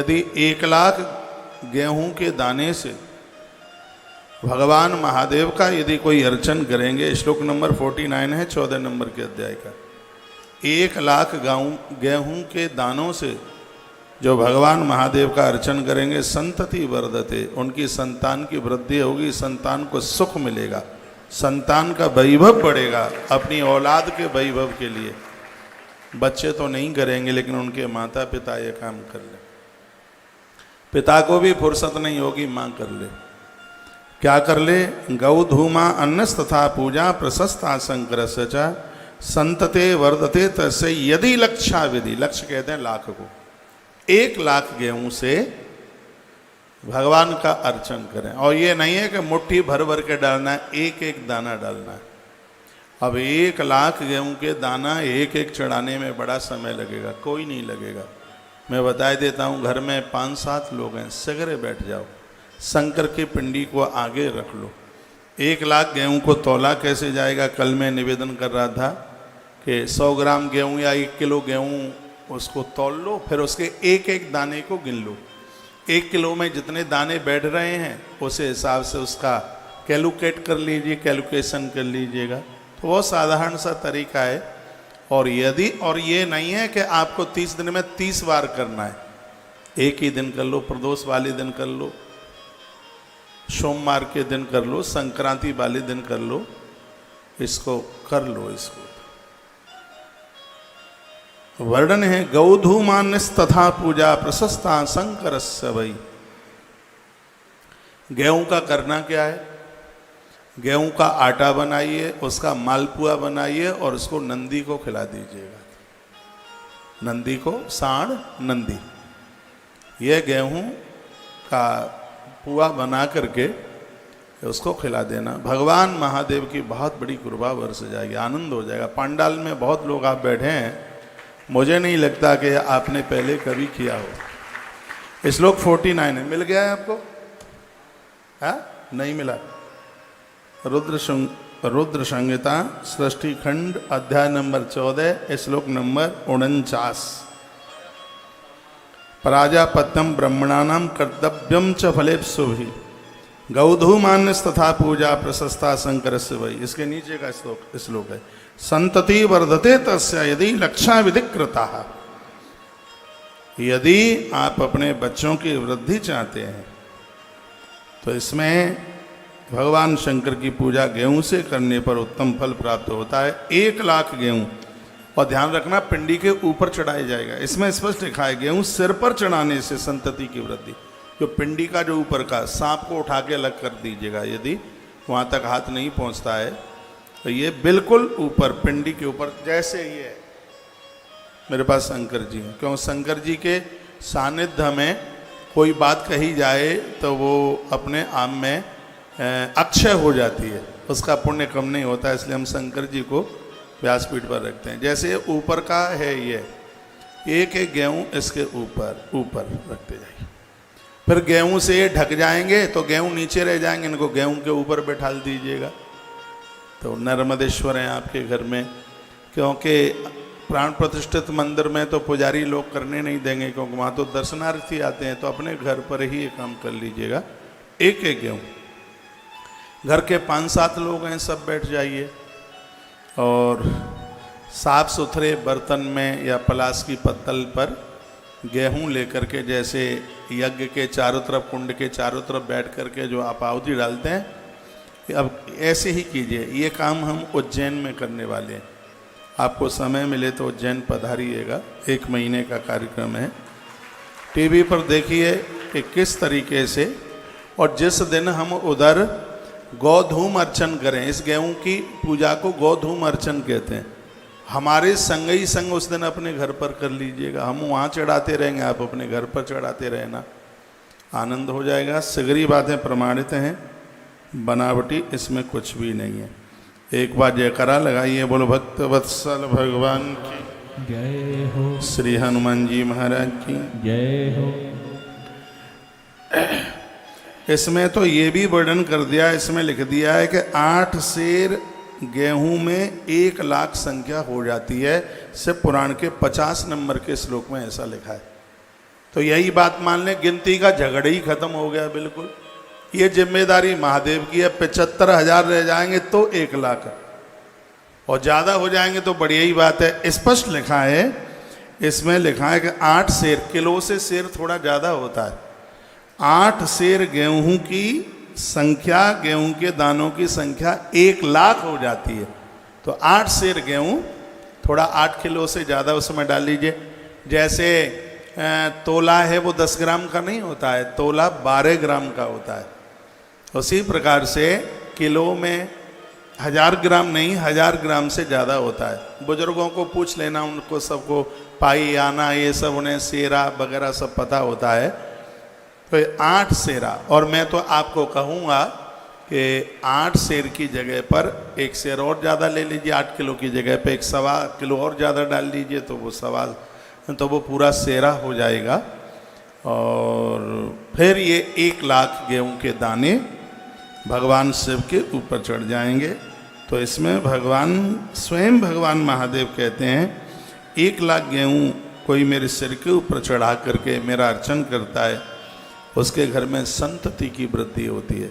यदि 1,00,000 गेहूं के दाने से भगवान महादेव का यदि कोई अर्चन करेंगे, श्लोक नंबर 49 है 14 नंबर के अध्याय का। 1,00,000 गेहूं के दानों से जो भगवान महादेव का अर्चन करेंगे, संतति वर्धते, उनकी संतान की वृद्धि होगी, संतान को सुख मिलेगा, संतान का वैभव बढ़ेगा। अपनी औलाद के वैभव के लिए बच्चे तो नहीं करेंगे, लेकिन उनके माता पिता ये काम कर ले। पिता को भी फुर्सत नहीं होगी, माँ कर ले। क्या कर ले? गौधूमा अन्नस्तथा पूजा प्रशस्ता शंकरस्य च संतते वर्धते तस्य यदि लक्षा विधि। लक्ष्य कहते हैं लाख को। 1,00,000 गेहूं से भगवान का अर्चन करें। और ये नहीं है कि मुट्ठी भर भर के डालना है, एक एक दाना डालना है। अब 1,00,000 गेहूं के दाना एक एक चढ़ाने में बड़ा समय लगेगा, कोई नहीं लगेगा। मैं बता देता हूँ, घर में 5-7 लोग हैं, सगरे बैठ जाओ, शंकर की पिंडी को आगे रख लो। 1,00,000 गेहूं को तौला कैसे जाएगा? कल मैं निवेदन कर रहा था कि 100 ग्राम गेहूं या 1 किलो गेहूं उसको तौल लो, फिर उसके एक एक दाने को गिन लो। 1 किलो में जितने दाने बैठ रहे हैं उस हिसाब से उसका कैलकुलेट कर लीजिए, कैलकुलेशन कर लीजिएगा। तो वो साधारण सा तरीका है। और ये नहीं है कि आपको 30 दिन में 30 बार करना है। एक ही दिन कर लो, प्रदोष वाले दिन कर लो, सोमवार के दिन कर लो, संक्रांति वाले दिन कर लो, इसको कर लो। इसको वर्णन है गौधूमान्यस तथा पूजा प्रशस्ता शंकरस्य वै। गेहूं का करना क्या है? गेहूं का आटा बनाइए, उसका मालपुआ बनाइए और उसको नंदी को खिला दीजिएगा। नंदी को, सांड नंदी, यह गेहूं का पुआ बना करके उसको खिला देना। भगवान महादेव की बहुत बड़ी कृपा बरस जाएगी, आनंद हो जाएगा। पंडाल में बहुत लोग आप बैठे हैं, मुझे नहीं लगता कि आपने पहले कभी किया हो। श्लोक 49 है, मिल गया है आपको? हाँ, नहीं मिला? रुद्र संहिता सृष्टि खंड अध्याय नंबर 14 श्लोक नंबर 49। प्राजापत्यम ब्रह्मणानाम कर्तव्यम च फलेप्सुभिः गौधूमान्यस तथा पूजा प्रशस्ता शंकरस्य वै। इसके नीचे का श्लोक है संतति वर्धते तस्य यदि लक्षा विधिकृताः। यदि आप अपने बच्चों की वृद्धि चाहते हैं तो इसमें भगवान शंकर की पूजा गेहूं से करने पर उत्तम फल प्राप्त होता है। 1,00,000 गेहूं, और ध्यान रखना पिंडी के ऊपर चढ़ाया जाएगा। इसमें स्पष्ट लिखा है गेहूं सिर पर चढ़ाने से संतति की वृद्धि। जो पिंडी का जो ऊपर का सांप को उठा के अलग कर दीजिएगा, यदि वहाँ तक हाथ नहीं पहुँचता है तो ये बिल्कुल ऊपर पिंडी के ऊपर। जैसे ये मेरे पास शंकर जी हैं, क्यों? शंकर जी के सानिध्य में कोई बात कही जाए तो वो अपने आप में अक्षय हो जाती है, उसका पुण्य कम नहीं होता। इसलिए हम शंकर जी को व्यासपीठ पर रखते हैं। जैसे ऊपर का है ये, एक एक गेहूं इसके ऊपर रखते जाइए। फिर गेहूं से ये ढक जाएंगे तो गेहूं नीचे रह जाएंगे, इनको गेहूं के ऊपर बैठा दीजिएगा। तो नर्मदेश्वर हैं आपके घर में, क्योंकि प्राण प्रतिष्ठित मंदिर में तो पुजारी लोग करने नहीं देंगे, क्योंकि वहाँ तो दर्शनार्थी आते हैं। तो अपने घर पर ही ये काम कर लीजिएगा। एक एक गेहूँ, घर के 5-7 लोग हैं, सब बैठ जाइए और साफ सुथरे बर्तन में या पलाश की पत्तल पर गेहूं लेकर के, जैसे यज्ञ के चारों तरफ, कुंड के चारों तरफ बैठ करके जो आप आहुति डालते हैं, अब ऐसे ही कीजिए। ये काम हम उज्जैन में करने वाले हैं। आपको समय मिले तो उज्जैन पधारिएगा, 1 महीने का कार्यक्रम है। टीवी पर देखिए कि किस तरीके से, और जिस दिन हम उधर गौधूम अर्चन करें, इस गेहूं की पूजा को गौधूम अर्चन कहते हैं। हमारे संग ही संग उस दिन अपने घर पर कर लीजिएगा। हम वहाँ चढ़ाते रहेंगे, आप अपने घर पर चढ़ाते रहना, आनंद हो जाएगा। सगरी बातें प्रमाणित हैं, बनावटी इसमें कुछ भी नहीं है। एक बार जयकारा लगाइए, बोलो भक्त वत्सल भगवान की जय हो, श्री हनुमान जी महाराज की जय हो। इसमें तो ये भी वर्णन कर दिया, इसमें लिख दिया है कि 8 सेर गेहूं में 1,00,000 संख्या हो जाती है। से पुराण के 50 नंबर के श्लोक में ऐसा लिखा है। तो यही बात मान लें, गिनती का झगड़ा ही खत्म हो गया बिल्कुल। ये जिम्मेदारी महादेव की है। 75,000 रह जाएंगे तो 1 लाख, और ज़्यादा हो जाएंगे तो बढ़िया ही बात है। स्पष्ट लिखा है, इसमें लिखा है कि 8 सेर, किलो से सेर थोड़ा ज़्यादा होता है, 8 सेर गेहूं की संख्या, गेहूं के दानों की संख्या 1 लाख हो जाती है। तो 8 सेर गेहूं, थोड़ा 8 किलो से ज़्यादा उसमें डाल लीजिए। जैसे तोला है वो 10 ग्राम का नहीं होता है, तोला 12 ग्राम का होता है। उसी प्रकार से किलो में 1000 ग्राम नहीं, 1000 ग्राम से ज़्यादा होता है। बुजुर्गों को पूछ लेना, उनको सबको पाई आना ये सब, उन्हें सेरा वगैरह सब पता होता है। तो 8 सेरा, और मैं तो आपको कहूँगा कि 8 सेर की जगह पर 1 सेर और ज़्यादा ले लीजिए, 8 किलो की जगह पे 1 सवा किलो और ज़्यादा डाल लीजिए, तो वो पूरा सेरा हो जाएगा। और फिर ये 1 लाख गेहूं के दाने भगवान शिव के ऊपर चढ़ जाएंगे। तो इसमें भगवान स्वयं, भगवान महादेव कहते हैं 1 लाख गेहूं कोई मेरे सिर के ऊपर चढ़ा करके मेरा अर्चन करता है, उसके घर में संतति की वृद्धि होती है,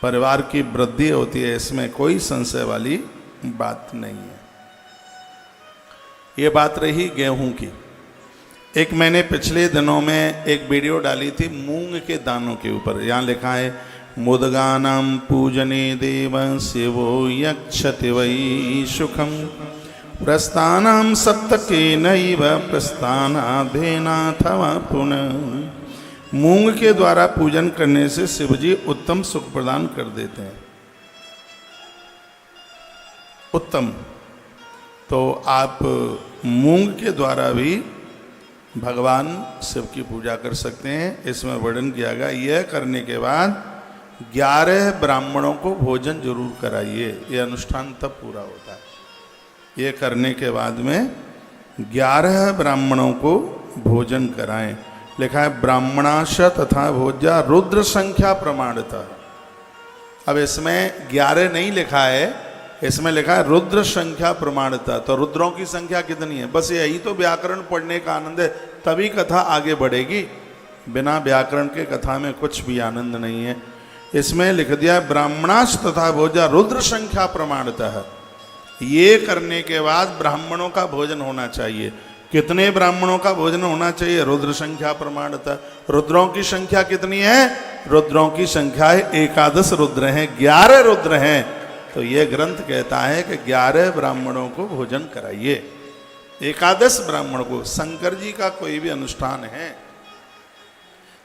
परिवार की वृद्धि होती है। इसमें कोई संशय वाली बात नहीं है। ये बात रही गेहूं की। एक मैंने पिछले दिनों में एक वीडियो डाली थी मूंग के दानों के ऊपर। यहाँ लिखा है मुदगानां पूजने देव शिवो यक्षति वै सुखम प्रस्थानां सप्तकेनैव प्रस्थानाधेनाथवा पुनः। मूंग के द्वारा पूजन करने से शिवजी उत्तम सुख प्रदान कर देते हैं। उत्तम, तो आप मूंग के द्वारा भी भगवान शिव की पूजा कर सकते हैं। इसमें वर्णन किया गया, यह करने के बाद 11 ब्राह्मणों को भोजन जरूर कराइए। ये अनुष्ठान तब पूरा होता है। ये करने के बाद में 11 ब्राह्मणों को भोजन कराएं। लिखा है ब्राह्मणाश तथा भोज्या रुद्र संख्या प्रमाणता। अब इसमें 11 नहीं लिखा है, इसमें लिखा है रुद्र संख्या प्रमाणता। तो रुद्रों की संख्या कितनी है? बस यही तो व्याकरण पढ़ने का आनंद है, तभी कथा आगे बढ़ेगी। बिना व्याकरण के कथा में कुछ भी आनंद नहीं है। इसमें लिख दिया ब्राह्मणाश तथा भोजा रुद्र संख्या प्रमाणता है। ये करने के बाद ब्राह्मणों का भोजन होना चाहिए। कितने ब्राह्मणों का भोजन होना चाहिए? रुद्र संख्या प्रमाणता। रुद्रों की संख्या कितनी है? रुद्रों की संख्या है 11 रुद्र हैं, 11 रुद्र हैं। तो ये ग्रंथ कहता है कि 11 ब्राह्मणों को भोजन कराइए। 11 ब्राह्मण को। शंकर जी का कोई भी अनुष्ठान है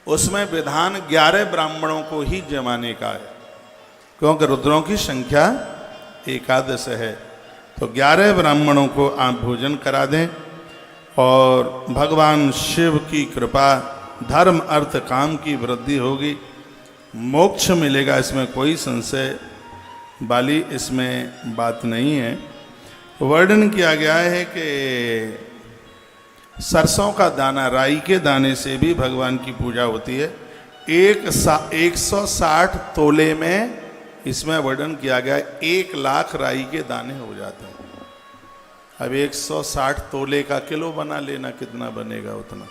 उसमें विधान 11 ब्राह्मणों को ही जमाने का है, क्योंकि रुद्रों की संख्या 11 है। तो 11 ब्राह्मणों को आप भोजन करा दें और भगवान शिव की कृपा, धर्म अर्थ काम की वृद्धि होगी, मोक्ष मिलेगा। इसमें कोई संशय वाली इसमें बात नहीं है। वर्णन किया गया है कि सरसों का दाना, राई के दाने से भी भगवान की पूजा होती है। 160 तोले में इसमें वर्णन किया गया 1 लाख राई के दाने हो जाते हैं। अब 160 तोले का किलो बना लेना, कितना बनेगा उतना।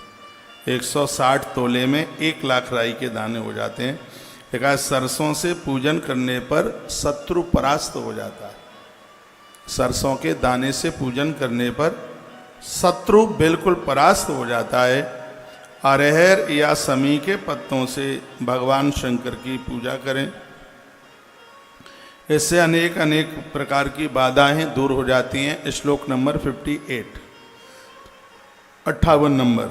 160 तोले में 1 लाख राई के दाने हो जाते हैं। देखा, सरसों से पूजन करने पर शत्रु परास्त हो जाता है। सरसों के दाने से पूजन करने पर शत्रु बिल्कुल परास्त हो जाता है। अरहर या समी के पत्तों से भगवान शंकर की पूजा करें, इससे अनेक अनेक प्रकार की बाधाएं दूर हो जाती हैं। श्लोक नंबर 58 नंबर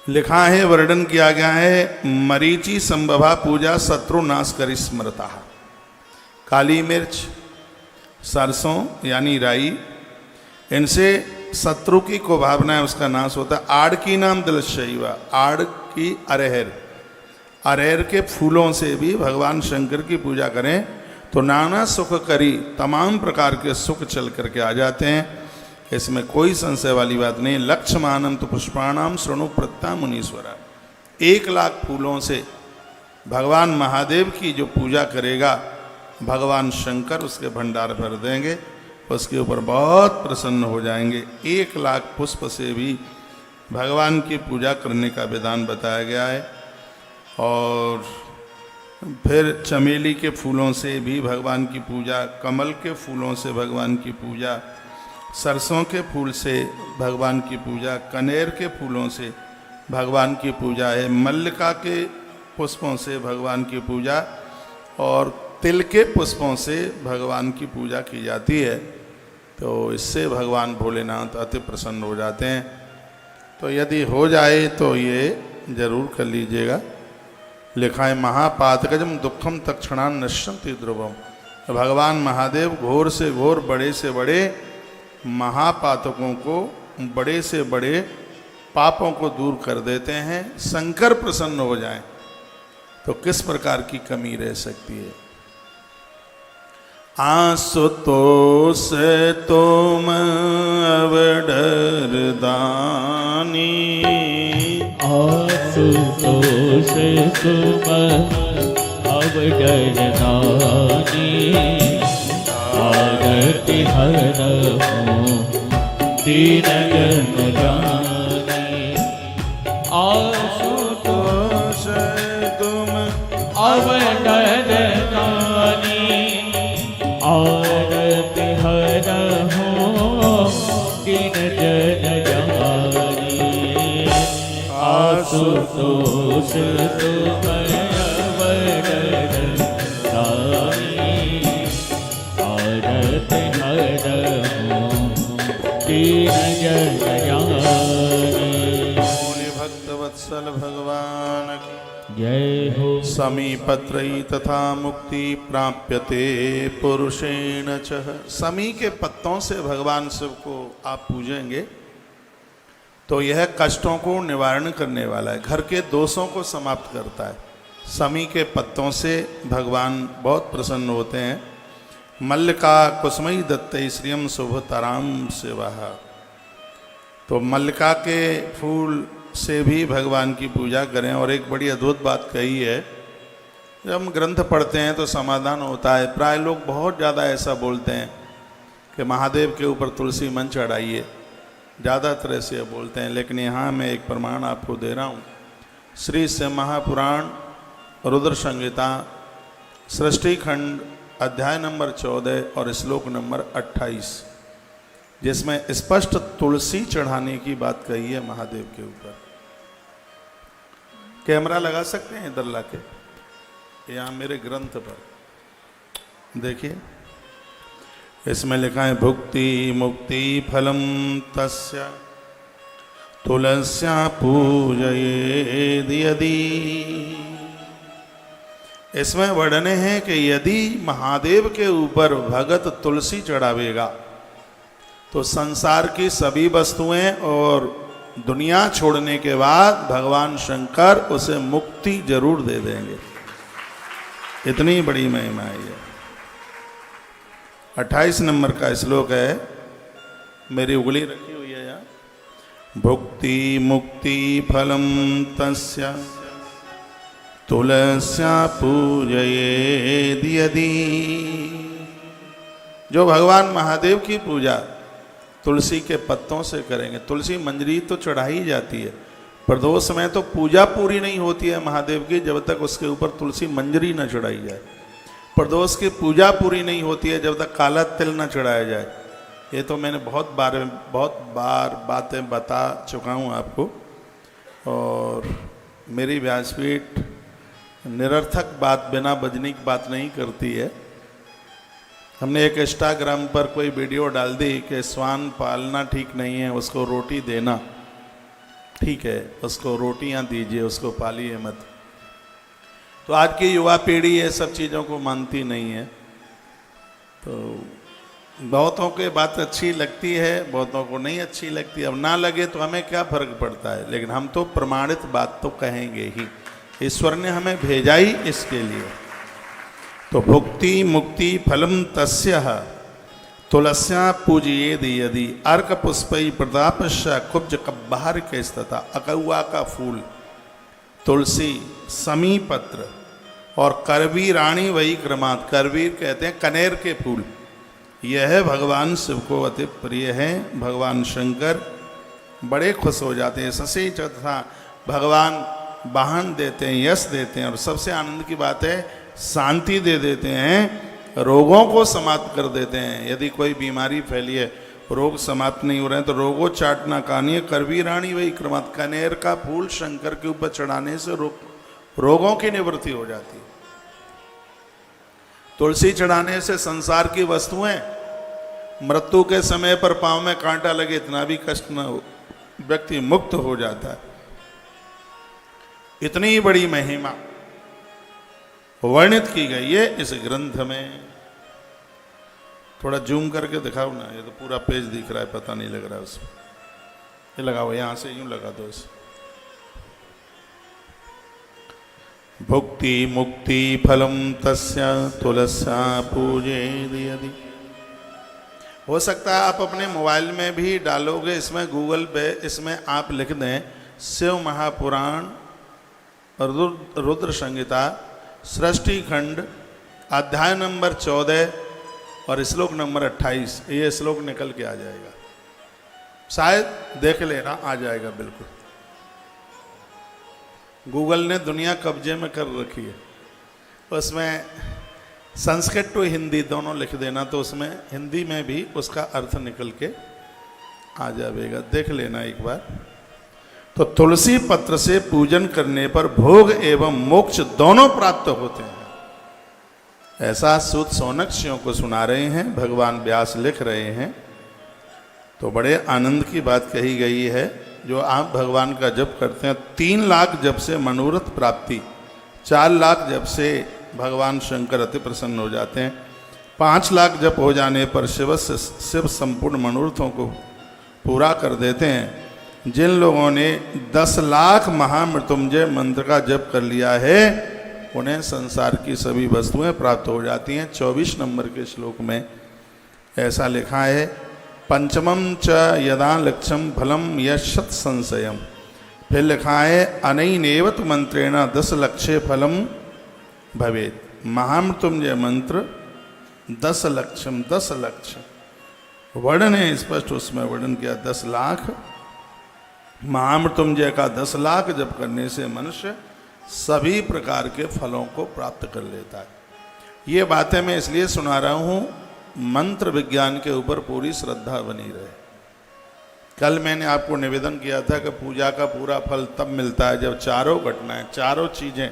लिखा है, वर्णन किया गया है मरीचि संभवा पूजा शत्रु नाश करी स्मृता। काली मिर्च, सरसों यानी राई, इनसे शत्रु की को भावना है उसका नाश होता है। आड़ की नाम दिलशैवा, आड़ की अरहर, अरहर के फूलों से भी भगवान शंकर की पूजा करें तो नाना सुख करी, तमाम प्रकार के सुख चल करके आ जाते हैं। इसमें कोई संशय वाली बात नहीं। लक्ष्मानम तो पुष्पाणाम शृणु प्रत्ता मुनीश्वरा। 1 लाख फूलों से भगवान महादेव की जो पूजा करेगा, भगवान शंकर उसके भंडार भर देंगे, उसके ऊपर बहुत प्रसन्न हो जाएंगे। 1 लाख पुष्प से भी भगवान की पूजा करने का विधान बताया गया है। और फिर चमेली के फूलों से भी भगवान की पूजा, कमल के फूलों से भगवान की पूजा, सरसों के फूल से भगवान की पूजा, कनेर के फूलों से भगवान की पूजा है, मल्लिका के पुष्पों से भगवान की पूजा और तिल के पुष्पों से भगवान की पूजा की जाती है। तो इससे भगवान भोलेनाथ अति प्रसन्न हो जाते हैं। तो यदि हो जाए तो ये जरूर कर लीजिएगा। लिखा है महापातकजम दुखम तत्क्षणान नश्यन्ति ध्रुवम। भगवान महादेव घोर से घोर, बड़े से बड़े महापातकों को, बड़े से बड़े पापों को दूर कर देते हैं। शंकर प्रसन्न हो जाएं तो किस प्रकार की कमी रह सकती है। आशुतोष तुम अवडर दानी, आशुतोष तुम अवडर दानी, आरति हरहु दीन जन जानी। आशुतोष तुम अवडर दानी, आरति हरहु दीन जन जानी। आशुतोष तुम अवडर दानी, आरति हरहु दीन जन जानी। बोले भक्तवत्सल भगवान की जय हो। समीपत्रयी तथा मुक्ति प्राप्यते पुरुषेण चह। समी के पत्तों से भगवान शिव को आप पूजेंगे तो यह कष्टों को निवारण करने वाला है, घर के दोषों को समाप्त करता है। समी के पत्तों से भगवान बहुत प्रसन्न होते हैं। मल्लिका कुसुमई दत्तई श्रियम शुभतराम सेवा। तो मल्लिका के फूल से भी भगवान की पूजा करें। और एक बड़ी अद्भुत बात कही है, जब हम ग्रंथ पढ़ते हैं तो समाधान होता है। प्राय लोग बहुत ज़्यादा ऐसा बोलते हैं कि महादेव के ऊपर तुलसी मन चढ़ाइए, ज़्यादातर ऐसे बोलते हैं। लेकिन यहाँ मैं एक प्रमाण आपको दे रहा हूँ। श्री शिव महापुराण रुद्र संहिता सृष्टि खंड अध्याय नंबर 14 और श्लोक नंबर 28, जिसमें स्पष्ट तुलसी चढ़ाने की बात कही है महादेव के ऊपर। कैमरा लगा सकते हैं इधर लाके, यहाँ मेरे ग्रंथ पर देखिए, इसमें लिखा है भुक्ति मुक्ति फलम तस्य तुलस्या पूजयेद यदि। इसमें वर्णन है कि यदि महादेव के ऊपर भगत तुलसी चढ़ावेगा तो संसार की सभी वस्तुएं और दुनिया छोड़ने के बाद भगवान शंकर उसे मुक्ति जरूर दे देंगे। इतनी बड़ी महिमा है। 28 नंबर का श्लोक है, मेरी उंगली रखी हुई है यहाँ। भुक्ति मुक्ति फलम तस्य तुलस्या पूजयेद यदि। जो भगवान महादेव की पूजा तुलसी के पत्तों से करेंगे, तुलसी मंजरी तो चढ़ाई जाती है, प्रदोष में तो पूजा पूरी नहीं होती है महादेव की जब तक उसके ऊपर तुलसी मंजरी न चढ़ाई जाए। प्रदोष की पूजा पूरी नहीं होती है जब तक काला तिल न चढ़ाया जाए। ये तो मैंने बहुत बार बातें बता चुका हूँ आपको। और मेरी व्यासपीठ निरर्थक बात, बिना बजने की बात नहीं करती है। हमने एक इंस्टाग्राम पर कोई वीडियो डाल दी कि श्वान पालना ठीक नहीं है, उसको रोटी देना ठीक है, उसको रोटियां दीजिए, उसको पालिए मत। तो आज की युवा पीढ़ी ये सब चीज़ों को मानती नहीं है। तो बहुतों के बात अच्छी लगती है, बहुतों को नहीं अच्छी लगती। अब ना लगे तो हमें क्या फर्क पड़ता है, लेकिन हम तो प्रमाणित बात तो कहेंगे ही। ईश्वर ने हमें भेजा ही इसके लिए। तो भुक्ति मुक्ति फलम तस्यः तुलस्या पूजयेद यदि। अर्क पुष्पई प्रतापस्य कुब्ज कब्बार के तथा अकौआ का फूल, तुलसी, समी पत्र और करवीराणी वही क्रमात्। करवीर कहते हैं कनेर के फूल। यह भगवान शिव को अति प्रिय है। भगवान शंकर बड़े खुश हो जाते हैं। ससे तथा भगवान वाहन देते हैं, यश देते हैं, और सबसे आनंद की बात है शांति दे देते हैं, रोगों को समाप्त कर देते हैं। यदि कोई बीमारी फैली है, रोग समाप्त नहीं हो रहे हैं, तो रोगों चाटना कहानी करवी रानी वही क्रमत। कनेर का फूल शंकर के ऊपर चढ़ाने से रोगों की निवृत्ति हो जाती है। तुलसी चढ़ाने से संसार की वस्तुएं, मृत्यु के समय पर पांव में कांटा लगे इतना भी कष्ट न हो, व्यक्ति मुक्त हो जाता है। इतनी बड़ी महिमा वर्णित की गई है इस ग्रंथ में। थोड़ा जूम करके दिखाओ ना, ये तो पूरा पेज दिख रहा है, पता नहीं लग रहा है उसमें। ये लगाओ, यहां से यूं लगा दो इसे। भुक्ति मुक्ति फलम तस्य तुलस्या पूजेद यदि। हो सकता है आप अपने मोबाइल में भी डालोगे, इसमें गूगल पे इसमें आप लिख दें शिव महापुराण रुद्र संहिता सृष्टि खंड अध्याय नंबर 14 और श्लोक नंबर 28, ये श्लोक निकल के आ जाएगा। शायद देख लेना, आ जाएगा बिल्कुल। गूगल ने दुनिया कब्जे में कर रखी है, उसमें संस्कृत टू हिंदी दोनों लिख देना, तो उसमें हिंदी में भी उसका अर्थ निकल के आ जाएगा, देख लेना एक बार। तो तुलसी पत्र से पूजन करने पर भोग एवं मोक्ष दोनों प्राप्त होते हैं, ऐसा सूत सौनकादियों को सुना रहे हैं, भगवान व्यास लिख रहे हैं। तो बड़े आनंद की बात कही गई है। जो आप भगवान का जप करते हैं, 3 लाख जप से मनोरथ प्राप्ति, 4 लाख जप से भगवान शंकर अति प्रसन्न हो जाते हैं, 5 लाख जप हो जाने पर शिव संपूर्ण मनोरथों को पूरा कर देते हैं। जिन लोगों ने 10 लाख महामृत्युंजय मंत्र का जप कर लिया है, उन्हें संसार की सभी वस्तुएं प्राप्त हो जाती हैं। 24 नंबर के श्लोक में ऐसा लिखा है, पंचमम च यदा लक्ष्यम फलम यशत संशयम। फिर लिखा है अनैनेवत मंत्रेण 10 लक्ष्य फलम भवेत। महामृत्युंजय मंत्र 10 लक्ष्यम, 10 लक्ष्य वर्णन है स्पष्ट, उसमें वर्णन किया 10 लाख। महामृत्युंजय का 10 लाख जप करने से मनुष्य सभी प्रकार के फलों को प्राप्त कर लेता है। ये बातें मैं इसलिए सुना रहा हूँ, मंत्र विज्ञान के ऊपर पूरी श्रद्धा बनी रहे। कल मैंने आपको निवेदन किया था कि पूजा का पूरा फल तब मिलता है जब चारों घटनाएं, चारों चीज़ें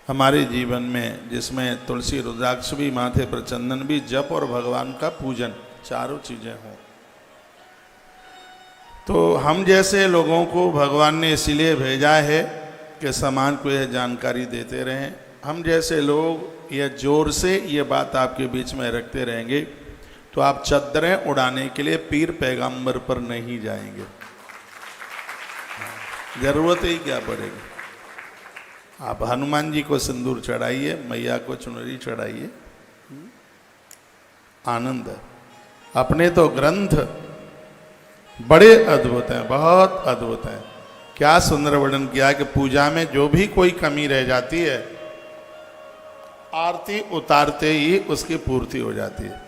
हमारे जीवन में, जिसमें तुलसी रुद्राक्ष भी, माथे पर चंदन भी, जप और भगवान का पूजन, चारों चीज़ें हों। तो हम जैसे लोगों को भगवान ने इसीलिए भेजा है कि समाज को यह जानकारी देते रहें। हम जैसे लोग यह जोर से ये बात आपके बीच में रखते रहेंगे तो आप चद्दरें उड़ाने के लिए पीर पैगंबर पर नहीं जाएंगे, जरूरत ही क्या पड़ेगी। आप हनुमान जी को सिंदूर चढ़ाइए, मैया को चुनरी चढ़ाइए, आनंद है। अपने तो ग्रंथ बड़े अद्भुत हैं, बहुत अद्भुत हैं। क्या सुंदर वर्णन किया कि पूजा में जो भी कोई कमी रह जाती है, आरती उतारते ही उसकी पूर्ति हो जाती है।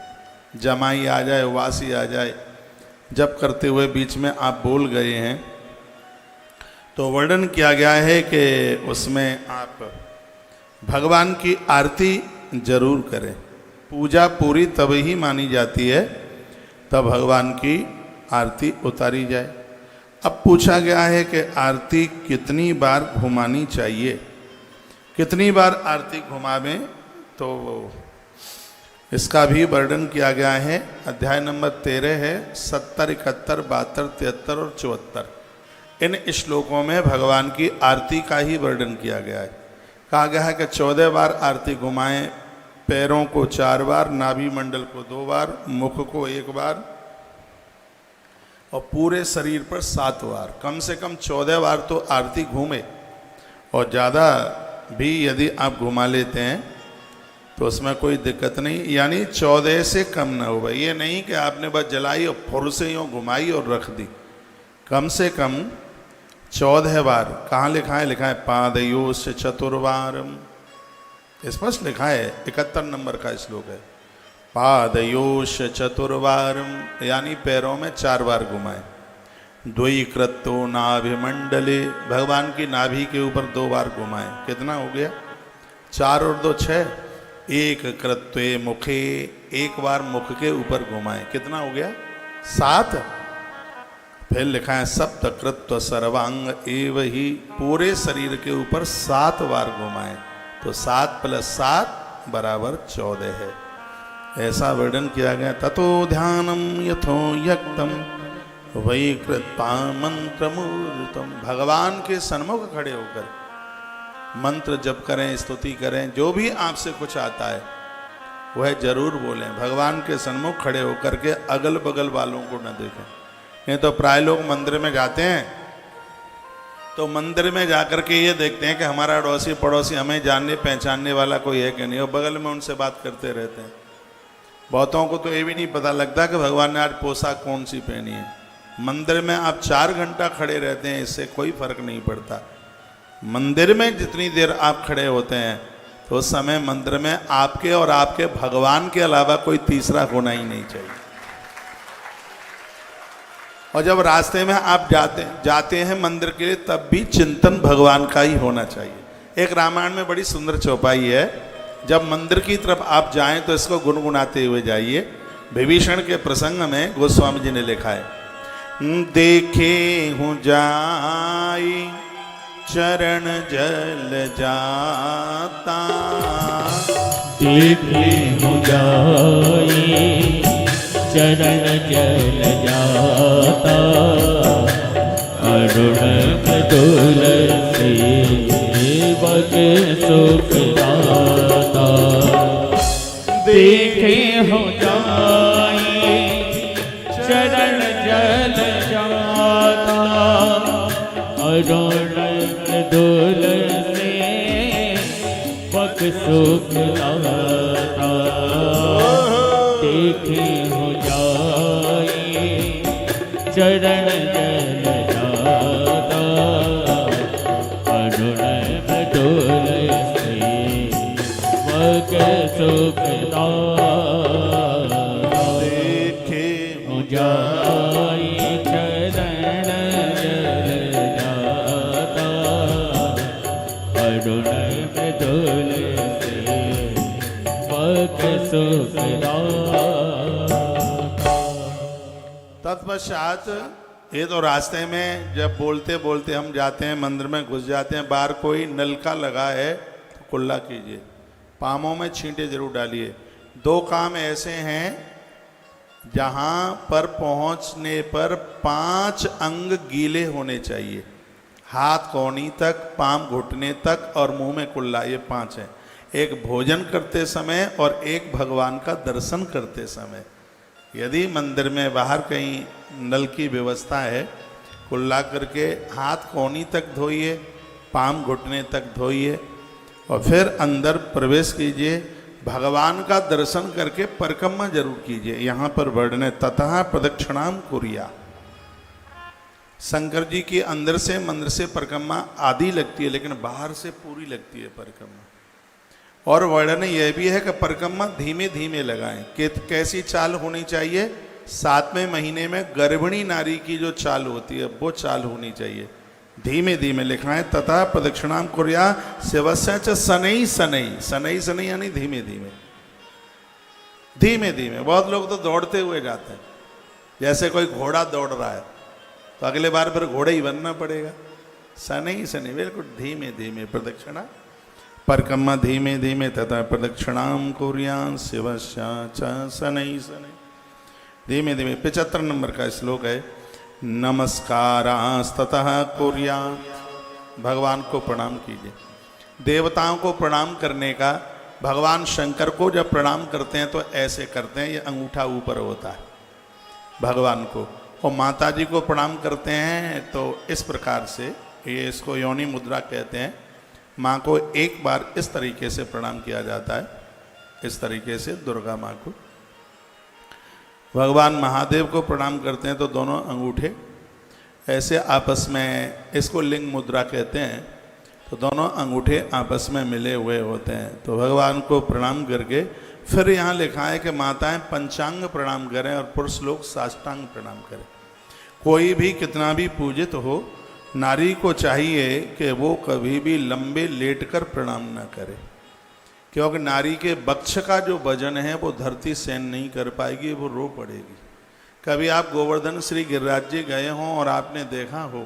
जमाई आ जाए, वासी आ जाए, जब करते हुए बीच में आप बोल गए हैं तो वर्णन किया गया है कि उसमें आप भगवान की आरती जरूर करें। पूजा पूरी तब ही मानी जाती है तब भगवान की आरती उतारी जाए। अब पूछा गया है कि आरती कितनी बार घुमानी चाहिए, कितनी बार आरती घुमावें, तो इसका भी वर्णन किया गया है। अध्याय नंबर 13 है, 70, 71, 72, 73 और 74। इन श्लोकों में भगवान की आरती का ही वर्णन किया गया है। कहा गया है कि 14 बार आरती घुमाएं, पैरों को 4 बार, नाभि मंडल को 2 बार, मुख को 1 बार और पूरे शरीर पर 7 बार। कम से कम 14 बार तो आरती घूमे, और ज़्यादा भी यदि आप घुमा लेते हैं तो उसमें कोई दिक्कत नहीं, यानी 14 से कम ना हो। ये नहीं कि आपने बस जलाई और फुर से यूँ घुमाई और रख दी। कम से कम 14 बार। कहाँ लिखा है? लिखा है पादयोश्च चतुर्वारम, स्पष्ट लिखा है। 71 नंबर का श्लोक है, पादयोश्च चतुर्वारम, यानी पैरों में 4 बार घुमाए। द्वयी कृत्तो नाभिमंडले, भगवान की नाभि के ऊपर 2 बार घुमाएं। कितना हो गया? 4 और 2 6। एक कृत्वे मुखे, एक बार मुख के ऊपर घुमाएं। कितना हो गया? 7। फिर लिखा है सप्त कृत्व सर्वांग एव ही, पूरे शरीर के ऊपर 7 बार घुमाएं। तो 7 + 7 = 14 है। ऐसा वर्णन किया गया। ततो ध्यानम यथो यक्तम वही कृत्वा मंत्र मूर्तम, भगवान के सन्मुख खड़े होकर मंत्र जप करें, स्तुति करें। जो भी आपसे कुछ आता है वह जरूर बोलें। भगवान के सन्मुख खड़े होकर के अगल बगल वालों को न देखें। नहीं तो प्राय लोग मंदिर में जाते हैं तो मंदिर में जाकर के ये देखते हैं कि हमारा अड़ोसी पड़ोसी हमें जानने पहचानने वाला कोई है कि नहीं, और बगल में उनसे बात करते रहते हैं। बहुतों को तो ये भी नहीं पता लगता कि भगवान ने आज पोशाक कौन सी पहनी है। मंदिर में आप 4 घंटा खड़े रहते हैं, इससे कोई फर्क नहीं पड़ता। मंदिर में जितनी देर आप खड़े होते हैं तो उस समय मंदिर में आपके और आपके भगवान के अलावा कोई तीसरा होना ही नहीं चाहिए। और जब रास्ते में आप जाते हैं मंदिर के लिए, तब भी चिंतन भगवान का ही होना चाहिए। एक रामायण में बड़ी सुंदर चौपाई है। जब मंदिर की तरफ आप जाएं तो इसको गुनगुनाते हुए जाइए। विभीषण के प्रसंग में गोस्वामी जी ने लिखा है, देखे हूँ जाई चरण जल जाता, देखे हूँ जाई चरण जल जाता, अरुण तुलसी बग सुख दाता। देखे हो जाई चरण जल जाता, अरुण तुलसी बग सुख दाता। देखे हो जाई चरण जल जाता, अरुण तुलसी बग सुख दाता। देखे हो जाई चरण जल जाता, अरुण तुलसी बग सुख दाता। तत्पश्चात ये तो रास्ते में जब बोलते बोलते हम जाते हैं, मंदिर में घुस जाते हैं, बाहर कोई नलका लगा है तो कुल्ला कीजिए, पामों में छींटे जरूर डालिए। 2 काम ऐसे हैं जहाँ पर पहुँचने पर 5 अंग गीले होने चाहिए। हाथ कोहनी तक, पाम घुटने तक और मुंह में कुल्ला, ये 5 हैं। एक भोजन करते समय और एक भगवान का दर्शन करते समय। यदि मंदिर में बाहर कहीं नल की व्यवस्था है, कुल्ला करके हाथ कोहनी तक धोइए, पाम घुटने तक धोइए और फिर अंदर प्रवेश कीजिए। भगवान का दर्शन करके परिक्रमा जरूर कीजिए। यहाँ पर वर्णन है ततः प्रदक्षिणाम कुर्या। शंकर जी की अंदर से मंदिर से परिक्रमा आधी लगती है, लेकिन बाहर से पूरी लगती है परिक्रमा। और वर्णन यह भी है कि परिक्रमा धीमे धीमे लगाएं। कैसी चाल होनी चाहिए? 7वें महीने में गर्भिणी नारी की जो चाल होती है वो चाल होनी चाहिए। धीमे धीमे लिखा है तथा प्रदक्षिणाम कुर्या शिवस्य च शनैः शनैः। शनैः शनैः यानी धीमे धीमे, धीमे धीमे। बहुत लोग तो दौड़ते हुए जाते हैं, जैसे कोई घोड़ा दौड़ रहा है तो अगले बार फिर घोड़े ही बनना पड़ेगा। शनैः शनैः, बिल्कुल धीमे धीमे प्रदक्षिणा परिक्रमा धीमे धीमे तथा प्रदक्षिणाम कुर्यां शिवस्य च शनैः शनैः। धीमे धीमे। 75 नंबर का श्लोक है, नमस्कारास्ततः कुर्यात्। भगवान को प्रणाम कीजिए। देवताओं को प्रणाम करने का, भगवान शंकर को जब प्रणाम करते हैं तो ऐसे करते हैं, ये अंगूठा ऊपर होता है भगवान को। और माता जी को प्रणाम करते हैं तो इस प्रकार से, ये इसको योनि मुद्रा कहते हैं। माँ को एक बार इस तरीके से प्रणाम किया जाता है, इस तरीके से दुर्गा माँ को। भगवान महादेव को प्रणाम करते हैं तो दोनों अंगूठे ऐसे आपस में, इसको लिंग मुद्रा कहते हैं, तो दोनों अंगूठे आपस में मिले हुए होते हैं। तो भगवान को प्रणाम करके फिर यहाँ लिखा है कि माताएं पंचांग प्रणाम करें और पुरुष लोग साष्टांग प्रणाम करें। कोई भी कितना भी पूजित हो, नारी को चाहिए कि वो कभी भी लंबे लेटकर प्रणाम न करे, क्योंकि नारी के वक्ष का जो वजन है वो धरती सहन नहीं कर पाएगी, वो रो पड़ेगी। कभी आप गोवर्धन श्री गिरिराज जी गए हों और आपने देखा हो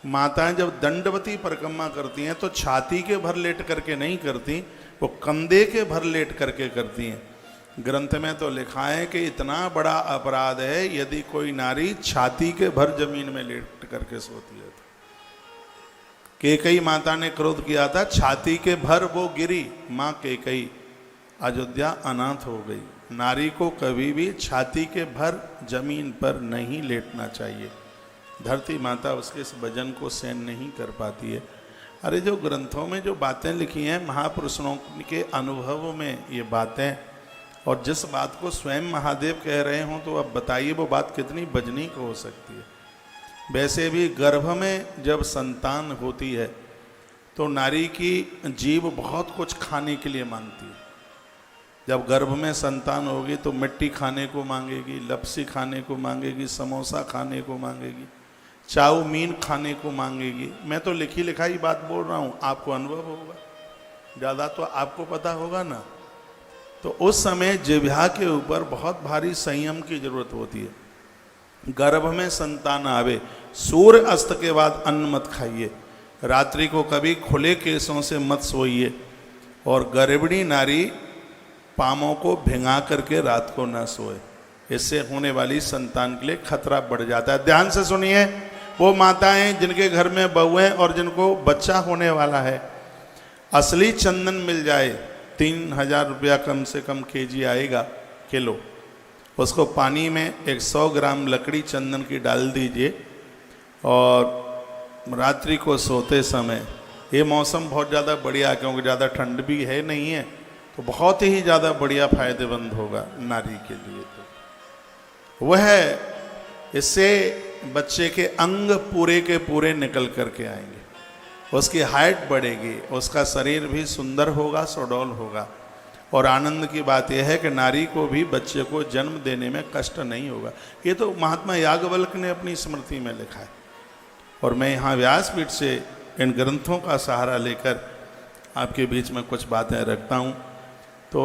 माताएं जब दंडवती परिक्रमा करती हैं तो छाती के भर लेट करके नहीं करती, वो कंधे के भर लेट करके करती हैं। ग्रंथ में तो लिखा है कि इतना बड़ा अपराध है यदि कोई नारी छाती के भर जमीन में लेट करके सोती है। केकई माता ने क्रोध किया था, छाती के भर वो गिरी, माँ केकई अयोध्या अनाथ हो गई। नारी को कभी भी छाती के भर जमीन पर नहीं लेटना चाहिए, धरती माता उसके इस वजन को सहन नहीं कर पाती है। अरे जो ग्रंथों में जो बातें लिखी हैं महापुरुषों के अनुभव में ये बातें, और जिस बात को स्वयं महादेव कह रहे हों तो अब बताइए वो बात कितनी वजनीक हो सकती है। वैसे भी गर्भ में जब संतान होती है तो नारी की जीभ बहुत कुछ खाने के लिए मांगती है। जब गर्भ में संतान होगी तो मिट्टी खाने को मांगेगी, लपसी खाने को मांगेगी, समोसा खाने को मांगेगी, चाउमीन खाने को मांगेगी। मैं तो लिखी लिखाई बात बोल रहा हूँ, आपको अनुभव होगा, ज़्यादा तो आपको पता होगा ना। तो उस समय जिह्वा के ऊपर बहुत भारी संयम की जरूरत होती है। गर्भ में संतान आवे, सूर्य अस्त के बाद अन्न मत खाइए, रात्रि को कभी खुले केसों से मत सोइए, और गर्भिणी नारी पामों को भिंगा करके रात को न सोए, इससे होने वाली संतान के लिए खतरा बढ़ जाता है। ध्यान से सुनिए, वो माताएं जिनके घर में बहू हैं और जिनको बच्चा होने वाला है, असली चंदन मिल जाए, 3000 रुपया कम से कम केजी आएगा, किलो, उसको पानी में 100 ग्राम लकड़ी चंदन की डाल दीजिए, और रात्रि को सोते समय, ये मौसम बहुत ज़्यादा बढ़िया क्योंकि ज़्यादा ठंड भी है नहीं है, तो बहुत ही ज़्यादा बढ़िया फायदेमंद होगा नारी के लिए। तो वह इससे बच्चे के अंग पूरे के पूरे निकल करके आएंगे, उसकी हाइट बढ़ेगी, उसका शरीर भी सुंदर होगा, सुडौल होगा। और आनंद की बात यह है कि नारी को भी बच्चे को जन्म देने में कष्ट नहीं होगा। ये तो महात्मा याज्ञवल्क्य ने अपनी स्मृति में लिखा है, और मैं यहाँ व्यासपीठ से इन ग्रंथों का सहारा लेकर आपके बीच में कुछ बातें रखता हूँ। तो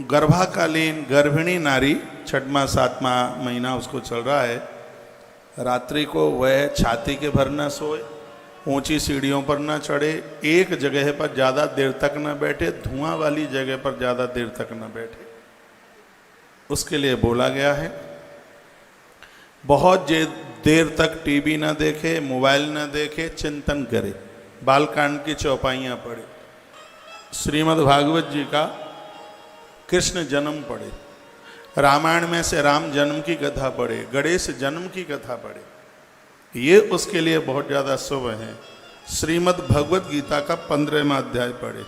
गर्भाकालीन गर्भिणी नारी, 6वां 7वां महीना उसको चल रहा है, रात्रि को वह छाती के भर न सोए, ऊंची सीढ़ियों पर न चढ़े, एक जगह पर ज़्यादा देर तक न बैठे, धुआं वाली जगह पर ज़्यादा देर तक न बैठे, उसके लिए बोला गया है। बहुत देर तक टीवी न देखे, मोबाइल न देखे, चिंतन करे, बालकांड की चौपाइयाँ पढ़े, श्रीमद् भागवत जी का कृष्ण जन्म पढ़े, रामायण में से राम जन्म की कथा पढ़े, गणेश जन्म की कथा पढ़े, ये उसके लिए बहुत ज़्यादा शुभ है। श्रीमद् भगवत गीता का 15वां अध्याय पढ़े।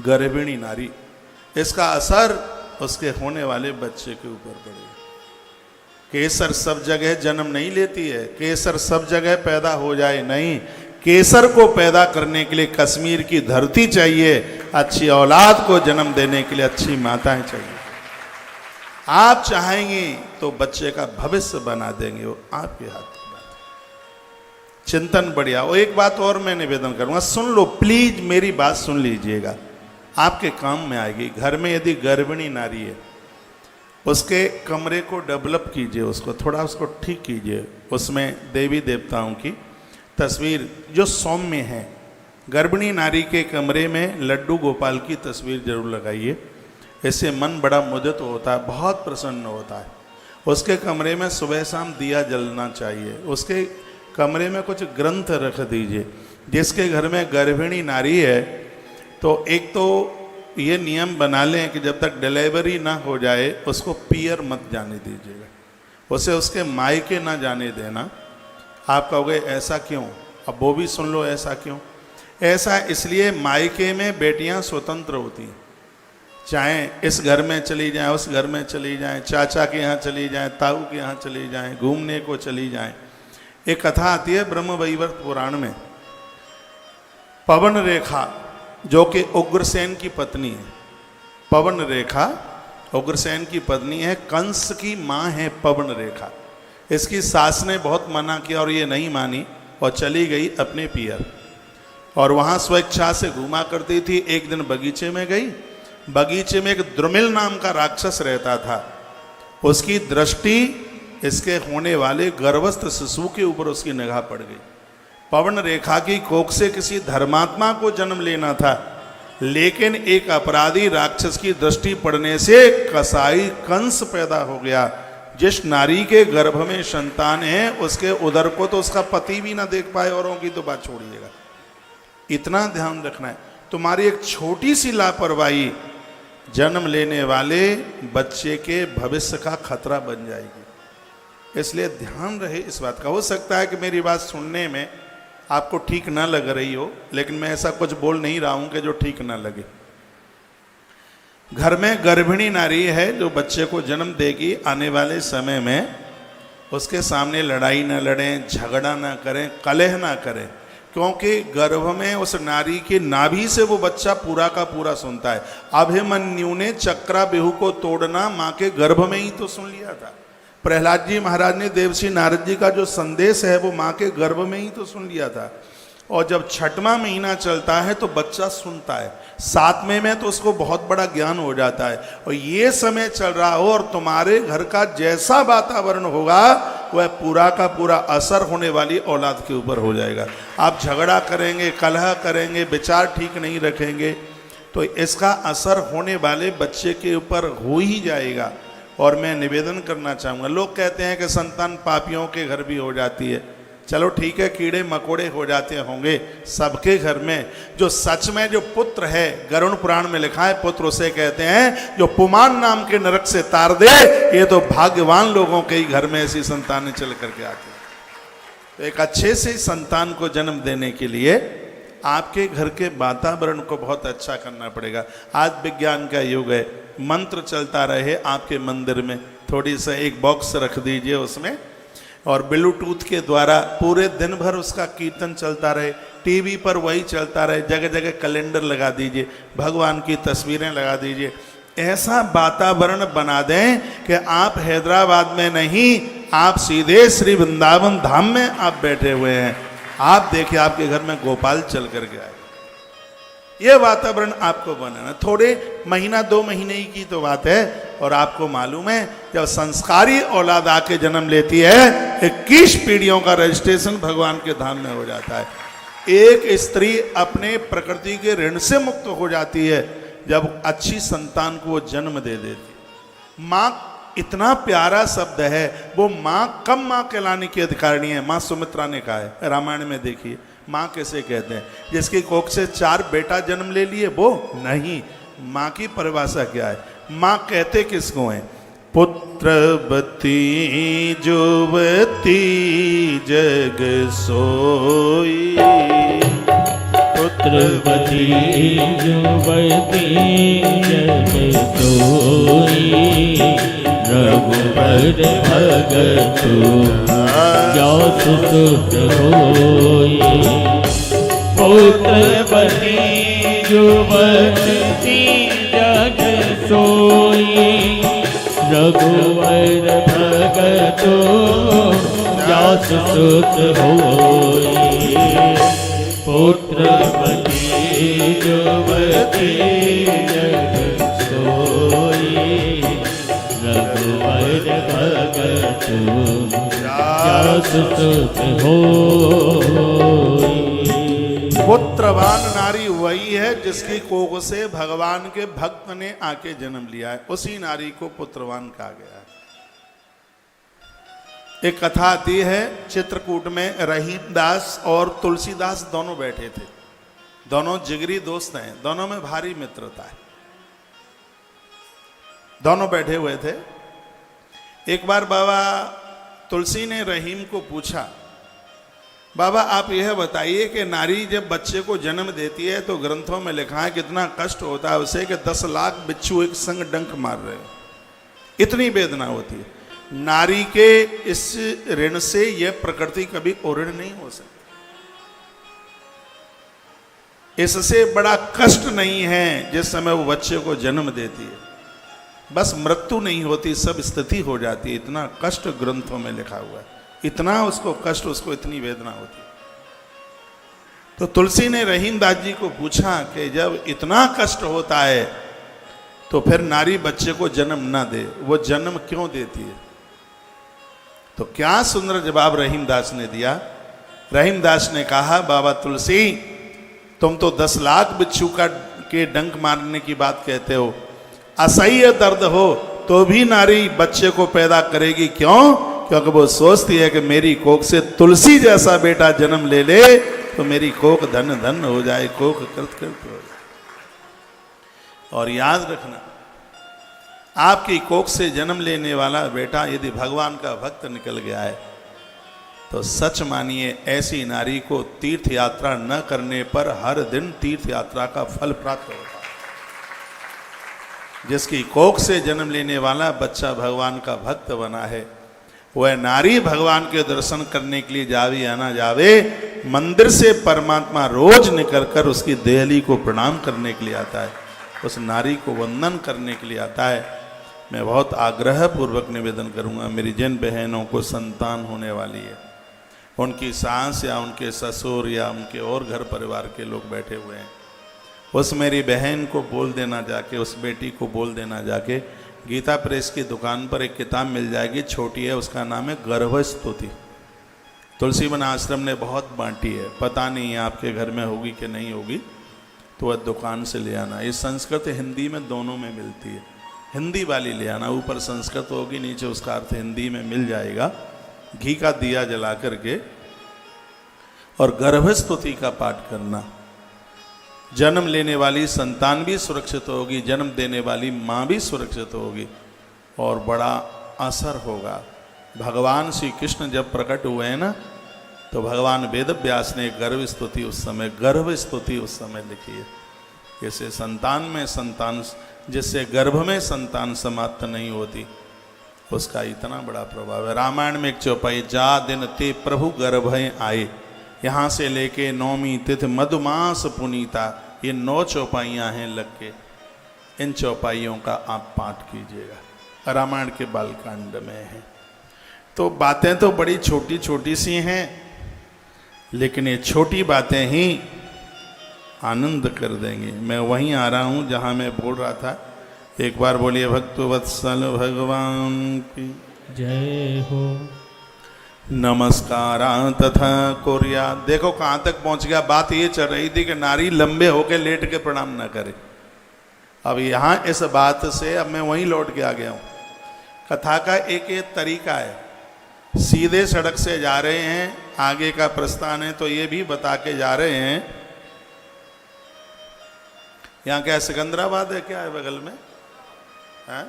गर्भिणी नारी, इसका असर उसके होने वाले बच्चे के ऊपर पड़ेगा। केसर सब जगह जन्म नहीं लेती है, केसर सब जगह पैदा हो जाए नहीं, केसर को पैदा करने के लिए कश्मीर की धरती चाहिए, अच्छी औलाद को जन्म देने के लिए अच्छी माताएं चाहिए। आप चाहेंगी तो बच्चे का भविष्य बना देंगे, वो आपके हाथ की बात है। चिंतन बढ़िया। और एक बात और मैं निवेदन करूंगा, सुन लो प्लीज, मेरी बात सुन लीजिएगा, आपके काम में आएगी। घर में यदि गर्भिणी नारी है, उसके कमरे को डेवलप कीजिए, उसको थोड़ा उसको ठीक कीजिए, उसमें देवी देवताओं की तस्वीर जो सौम्य है, गर्भिणी नारी के कमरे में लड्डू गोपाल की तस्वीर जरूर लगाइए, इससे मन बड़ा मुदित होता है, बहुत प्रसन्न होता है। उसके कमरे में सुबह शाम दिया जलना चाहिए, उसके कमरे में कुछ ग्रंथ रख दीजिए। जिसके घर में गर्भिणी नारी है तो एक तो ये नियम बना लें कि जब तक डिलीवरी ना हो जाए उसको पियर मत जाने दीजिएगा, उसे उसके मायके ना जाने देना। आप कहोगे ऐसा क्यों? अब वो भी सुन लो ऐसा क्यों। ऐसा इसलिए मायके में बेटियां स्वतंत्र होती हैं, चाहे इस घर में चली जाएं, उस घर में चली जाएं, चाचा के यहाँ चली जाएं, ताऊ के यहाँ चली जाएं, घूमने को चली जाएं। एक कथा आती है ब्रह्मवैवर्त पुराण में, पवन रेखा जो कि उग्रसेन की पत्नी है, पवन रेखा उग्रसेन की पत्नी है, कंस की माँ है पवन रेखा। इसकी सास ने बहुत मना किया और ये नहीं मानी और चली गई अपने पियर, और वहाँ स्वेच्छा से घूमा करती थी। एक दिन बगीचे में गई, बगीचे में एक द्रुमिल नाम का राक्षस रहता था। उसकी दृष्टि इसके होने वाले गर्भस्थ शिशु के ऊपर उसकी निगाह पड़ गई। पवन रेखा की कोख से किसी धर्मात्मा को जन्म लेना था, लेकिन एक अपराधी राक्षस की दृष्टि पड़ने से कसाई कंस पैदा हो गया। जिस नारी के गर्भ में संतान है उसके उदर को तो उसका पति भी ना देख पाए, औरों की तो बात छोड़िएगा। इतना ध्यान रखना है, तुम्हारी एक छोटी सी लापरवाही जन्म लेने वाले बच्चे के भविष्य का खतरा बन जाएगी। इसलिए ध्यान रहे इस बात का। हो सकता है कि मेरी बात सुनने में आपको ठीक ना लग रही हो, लेकिन मैं ऐसा कुछ बोल नहीं रहा हूं कि जो ठीक ना लगे। घर में गर्भिणी नारी है जो बच्चे को जन्म देगी, आने वाले समय में उसके सामने लड़ाई ना लड़ें, झगड़ा ना करें, कलह ना करें, क्योंकि गर्भ में उस नारी की नाभि से वो बच्चा पूरा का पूरा सुनता है। अभिमन्यु ने चक्राव्यूह को तोड़ना माँ के गर्भ में ही तो सुन लिया था। प्रहलाद जी महाराज ने देवर्षि नारद जी का जो संदेश है वो माँ के गर्भ में ही तो सुन लिया था। और जब छठवां महीना चलता है तो बच्चा सुनता है, 7वें में तो उसको बहुत बड़ा ज्ञान हो जाता है। और ये समय चल रहा हो और तुम्हारे घर का जैसा वातावरण होगा वह पूरा का पूरा असर होने वाली औलाद के ऊपर हो जाएगा। आप झगड़ा करेंगे, कलह करेंगे, विचार ठीक नहीं रखेंगे तो इसका असर होने वाले बच्चे के ऊपर हो ही जाएगा। और मैं निवेदन करना चाहूँगा, लोग कहते हैं कि संतान पापियों के घर भी हो जाती है। चलो ठीक है, कीड़े मकोड़े हो जाते होंगे सबके घर में। जो सच में जो पुत्र है, गरुड़ पुराण में लिखा है, पुत्र उसे कहते हैं जो पुमान नाम के नरक से तार दे। ये तो भाग्यवान लोगों के ही घर में ऐसी संतानें चल करके आती हैं। तो एक अच्छे से संतान को जन्म देने के लिए आपके घर के वातावरण को बहुत अच्छा करना पड़ेगा। आज विज्ञान का युग है, मंत्र चलता रहे आपके मंदिर में, थोड़ी सा एक बॉक्स रख दीजिए उसमें, और ब्लूटूथ के द्वारा पूरे दिन भर उसका कीर्तन चलता रहे, टीवी पर वही चलता रहे, जगह जगह कैलेंडर लगा दीजिए, भगवान की तस्वीरें लगा दीजिए। ऐसा वातावरण बना दें कि आप हैदराबाद में नहीं, आप सीधे श्री वृंदावन धाम में आप बैठे हुए हैं। आप देखिए आपके घर में गोपाल चल करके आए। ये वातावरण आपको बनाना, थोड़े महीना 2 महीने ही की तो बात है। और आपको मालूम है जब संस्कारी औलाद आके जन्म लेती है 21 पीढ़ियों का रजिस्ट्रेशन भगवान के धाम में हो जाता है। एक स्त्री अपने प्रकृति के ऋण से मुक्त हो जाती है जब अच्छी संतान को वो जन्म दे देती। माँ इतना प्यारा शब्द है, वो माँ कम माँ कहलाने की अधिकारिणी है। माँ सुमित्रा ने कहा है, रामायण में देखिए माँ कैसे कहते हैं, जिसकी कोख से 4 बेटा जन्म ले लिए वो नहीं। माँ की परिभाषा क्या है? माँ कहते किसको हैं? पुत्रवती जुवती जग सोई, पुत्रवती जुवती जग सोई, रघुबर भगतु जासु सुत होई। पुत्रवती जुवती जग सोई, रघुवर भगतु जासु सुत होई। पुत्रवती जुवती जग सोई, रघुवर भगतु जासु सुत होई। पुत्रवान नारी वही है जिसकी कोख से भगवान के भक्त ने आके जन्म लिया है, उसी नारी को पुत्रवान कहा गया है। एक कथा आती है, चित्रकूट में रहीम दास और तुलसीदास दोनों बैठे थे। दोनों जिगरी दोस्त हैं, दोनों में भारी मित्रता है। दोनों बैठे हुए थे। एक बार बाबा तुलसी ने रहीम को पूछा, बाबा आप यह बताइए कि नारी जब बच्चे को जन्म देती है तो ग्रंथों में लिखा है कितना कष्ट होता है उसे कि 10 लाख बिच्छू एक संग डंक मार रहे हो, इतनी वेदना होती है। नारी के इस ऋण से यह प्रकृति कभी उऋण नहीं हो सकती। इससे बड़ा कष्ट नहीं है जिस समय वो बच्चे को जन्म देती है। बस मृत्यु नहीं होती, सब स्थिति हो जाती है। इतना कष्ट ग्रंथों में लिखा हुआ है, इतना उसको कष्ट, उसको इतनी वेदना होती। तो तुलसी ने रहीमदास जी को पूछा कि जब इतना कष्ट होता है तो फिर नारी बच्चे को जन्म ना दे, वो जन्म क्यों देती है? तो क्या सुंदर जवाब रहीमदास ने दिया। रहीमदास ने कहा, बाबा तुलसी, तुम तो 10 लाख बिच्छू के डंक मारने की बात कहते हो, असह्य दर्द हो तो भी नारी बच्चे को पैदा करेगी। क्यों? क्योंकि वो सोचती है कि मेरी कोख से तुलसी जैसा बेटा जन्म ले ले तो मेरी कोख धन धन हो जाए, कोख कृत कृत हो जाए। और याद रखना, आपकी कोख से जन्म लेने वाला बेटा यदि भगवान का भक्त निकल गया है तो सच मानिए ऐसी नारी को तीर्थ यात्रा न करने पर हर दिन तीर्थ यात्रा का फल प्राप्त होता है। जिसकी कोख से जन्म लेने वाला बच्चा भगवान का भक्त बना है, वह नारी भगवान के दर्शन करने के लिए जावे या ना जावे, मंदिर से परमात्मा रोज निकलकर उसकी देहली को प्रणाम करने के लिए आता है, उस नारी को वंदन करने के लिए आता है। मैं बहुत आग्रह पूर्वक निवेदन करूंगा, मेरी जिन बहनों को संतान होने वाली है, उनकी सास या उनके ससुर या उनके और घर परिवार के लोग बैठे हुए हैं, उस मेरी बहन को बोल देना जाके, उस बेटी को बोल देना जाके, गीता प्रेस की दुकान पर एक किताब मिल जाएगी, छोटी है, उसका नाम है गर्भ स्तुति। तुलसी वन आश्रम ने बहुत बांटी है, पता नहीं है आपके घर में होगी कि नहीं होगी, तो वह दुकान से ले आना। ये संस्कृत हिंदी में दोनों में मिलती है, हिंदी वाली ले आना, ऊपर संस्कृत होगी, नीचे उसका अर्थ हिंदी में मिल जाएगा। घी का दिया जला करके और गर्भ स्तुति का पाठ करना, जन्म लेने वाली संतान भी सुरक्षित होगी, जन्म देने वाली माँ भी सुरक्षित होगी और बड़ा असर होगा। भगवान श्री कृष्ण जब प्रकट हुए हैं ना, तो भगवान वेद व्यास ने गर्भ स्तुति उस समय लिखी है। जैसे संतान में संतान, जिससे गर्भ में संतान समाप्त नहीं होती, उसका इतना बड़ा प्रभाव है। रामायण में एक चौपाई, जा दिन ते प्रभु गर्भ आए, यहाँ से लेके नौमी तिथि मधुमास पुनीता, ये 9 चौपाइयाँ हैं लग के, इन चौपाइयों का आप पाठ कीजिएगा, रामायण के बालकांड में है। तो बातें तो बड़ी छोटी छोटी सी हैं, लेकिन ये छोटी बातें ही आनंद कर देंगी। मैं वहीं आ रहा हूँ जहाँ मैं बोल रहा था, एक बार बोलिए भक्तवत्सल भगवान की जय हो। नमस्कार तथा कुर्या। देखो कहाँ तक पहुँच गया। बात ये चल रही थी कि नारी लंबे होके लेट के प्रणाम न करे। अब यहाँ इस बात से अब मैं वहीं लौट के आ गया हूँ। कथा का एक तरीका है, सीधे सड़क से जा रहे हैं, आगे का प्रस्थान है तो ये भी बता के जा रहे हैं। यहाँ क्या सिकंदराबाद है, क्या है बगल में है?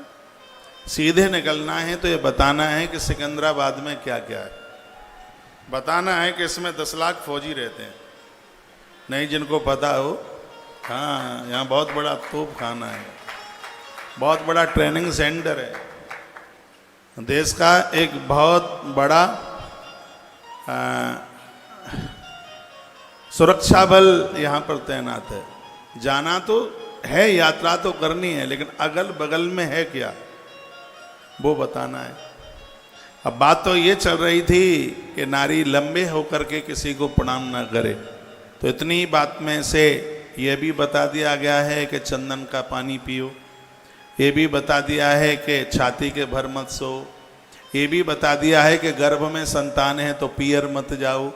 सीधे निकलना है तो ये बताना है कि सिकंदराबाद में क्या क्या है, बताना है कि इसमें 10 लाख फौजी रहते हैं। नहीं जिनको पता हो, हाँ यहाँ बहुत बड़ा तोप खाना है, बहुत बड़ा ट्रेनिंग सेंटर है, देश का एक बहुत बड़ा सुरक्षा बल यहाँ पर तैनात है। जाना तो है, यात्रा तो करनी है, लेकिन अगल बगल में है क्या वो बताना है। अब बात तो ये चल रही थी कि नारी लंबे होकर के किसी को प्रणाम ना करे, तो इतनी बात में से ये भी बता दिया गया है कि चंदन का पानी पियो, ये भी बता दिया है कि छाती के भर मत सो, ये भी बता दिया है कि गर्भ में संतान है तो पियर मत जाओ,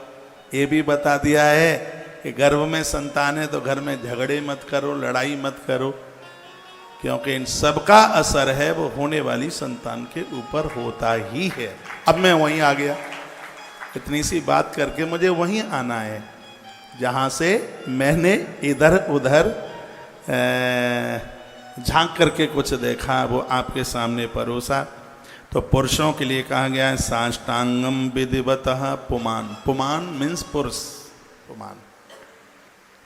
ये भी बता दिया है कि गर्भ में संतान है तो घर में झगड़े मत करो, लड़ाई मत करो, क्योंकि इन सब का असर है वो होने वाली संतान के ऊपर होता ही है। अब मैं वहीं आ गया, इतनी सी बात करके मुझे वहीं आना है जहाँ से मैंने इधर उधर झांक करके कुछ देखा, वो आपके सामने परोसा। तो पुरुषों के लिए कहा गया है साष्टांगम विधिवतः पुमान। पुमान मीन्स पुरुष, पुमान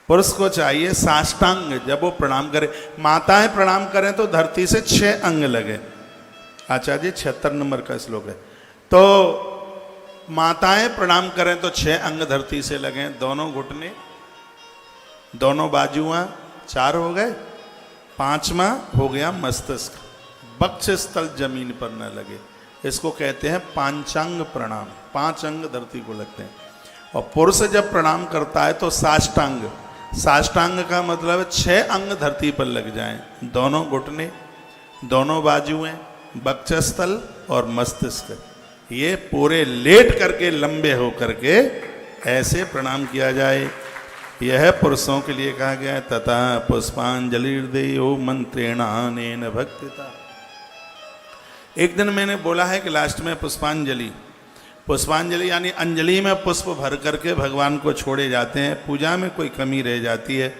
पुरुष को चाहिए साष्टांग, जब वो प्रणाम करे। माताएं प्रणाम करें तो धरती से 6 अंग लगे। आचार्य जी 76 नंबर का श्लोक है। तो माताएं प्रणाम करें तो 6 अंग धरती से लगे, दोनों घुटने, दोनों बाजुआं, 4 हो गए, 5वां हो गया मस्तिष्क, वक्ष स्थल जमीन पर न लगे। इसको कहते हैं पांचांग प्रणाम। 5 अंग धरती को लगते हैं। और पुरुष जब प्रणाम करता है तो साष्टांग, साष्टांग का मतलब 6 अंग धरती पर लग जाएं। दोनों घुटने, दोनों बाजुएं, वक्षस्थल और मस्तिष्क, ये पूरे लेट करके लंबे हो करके ऐसे प्रणाम किया जाए। यह पुरुषों के लिए कहा गया है। तथा पुष्पांजलिर्देयो मंत्रेणानेन भक्तिता। एक दिन मैंने बोला है कि लास्ट में पुष्पांजलि, पुष्पांजलि यानी अंजलि में पुष्प भर करके भगवान को छोड़े जाते हैं। पूजा में कोई कमी रह जाती है,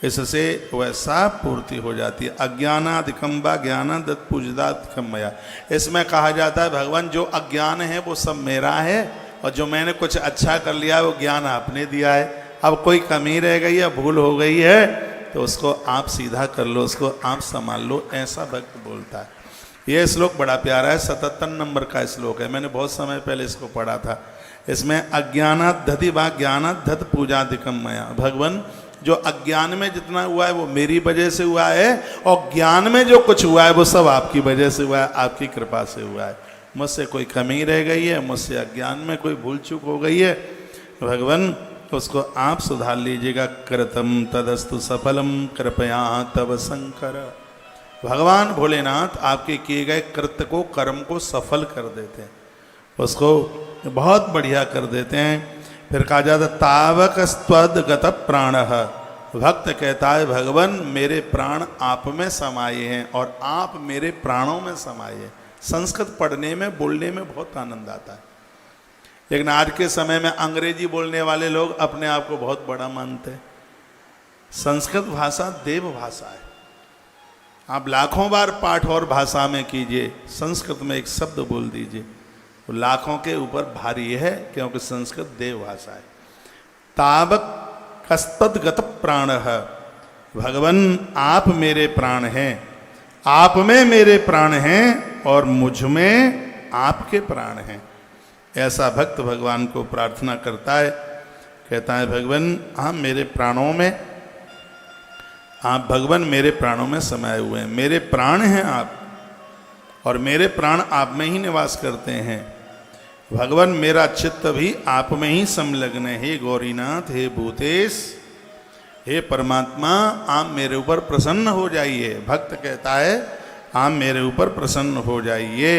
इससे वह सब पूर्ति हो जाती है। अज्ञानाधिकम वा ज्ञानादत् पूजदाधिकम मया। इसमें कहा जाता है भगवान जो अज्ञान है वो सब मेरा है, और जो मैंने कुछ अच्छा कर लिया वो ज्ञान आपने दिया है। अब कोई कमी रह गई है, भूल हो गई है, तो उसको आप सीधा कर लो, उसको आप संभाल लो, ऐसा भक्त बोलता है। यह श्लोक बड़ा प्यारा है, 77 नंबर का श्लोक है। मैंने बहुत समय पहले इसको पढ़ा था। इसमें अज्ञानाद्धति वा ज्ञानाद्धत पूजाधिकम मया। भगवान जो अज्ञान में जितना हुआ है वो मेरी वजह से हुआ है, और ज्ञान में जो कुछ हुआ है वो सब आपकी वजह से हुआ है, आपकी कृपा से हुआ है। मुझसे कोई कमी रह गई है, मुझसे अज्ञान में कोई भूल चूक हो गई है, भगवान उसको आप सुधार लीजिएगा। कृतम तदस्तु सफलम कृपया तब शंकर। भगवान भोलेनाथ आपके किए गए कृत्य को, कर्म को सफल कर देते हैं, उसको बहुत बढ़िया कर देते हैं। फिर कहा जाता तावक स्वदगत प्राण। भक्त कहता है भगवान मेरे प्राण आप में समाये हैं और आप मेरे प्राणों में समाये हैं। संस्कृत पढ़ने में, बोलने में बहुत आनंद आता है, लेकिन आज के समय में अंग्रेजी बोलने वाले लोग अपने आप को बहुत बड़ा मानते हैं। संस्कृत भाषा देव भाषा है। आप लाखों बार पाठ और भाषा में कीजिए, संस्कृत में एक शब्द बोल दीजिए, वो लाखों के ऊपर भारी है, क्योंकि संस्कृत देव भाषा है। तावक कस्तदगत प्राण। भगवान आप मेरे प्राण हैं, आप में मेरे प्राण हैं और मुझ में आपके प्राण हैं। ऐसा भक्त भगवान को प्रार्थना करता है, कहता है भगवान आप मेरे प्राणों में, आप भगवान मेरे प्राणों में समाये हुए हैं, मेरे प्राण हैं आप, और मेरे प्राण आप में ही निवास करते हैं। भगवान मेरा चित्त भी आप में ही संलग्न है। हे गौरीनाथ, हे भूतेश, हे परमात्मा, आप मेरे ऊपर प्रसन्न हो जाइए। भक्त कहता है आप मेरे ऊपर प्रसन्न हो जाइए,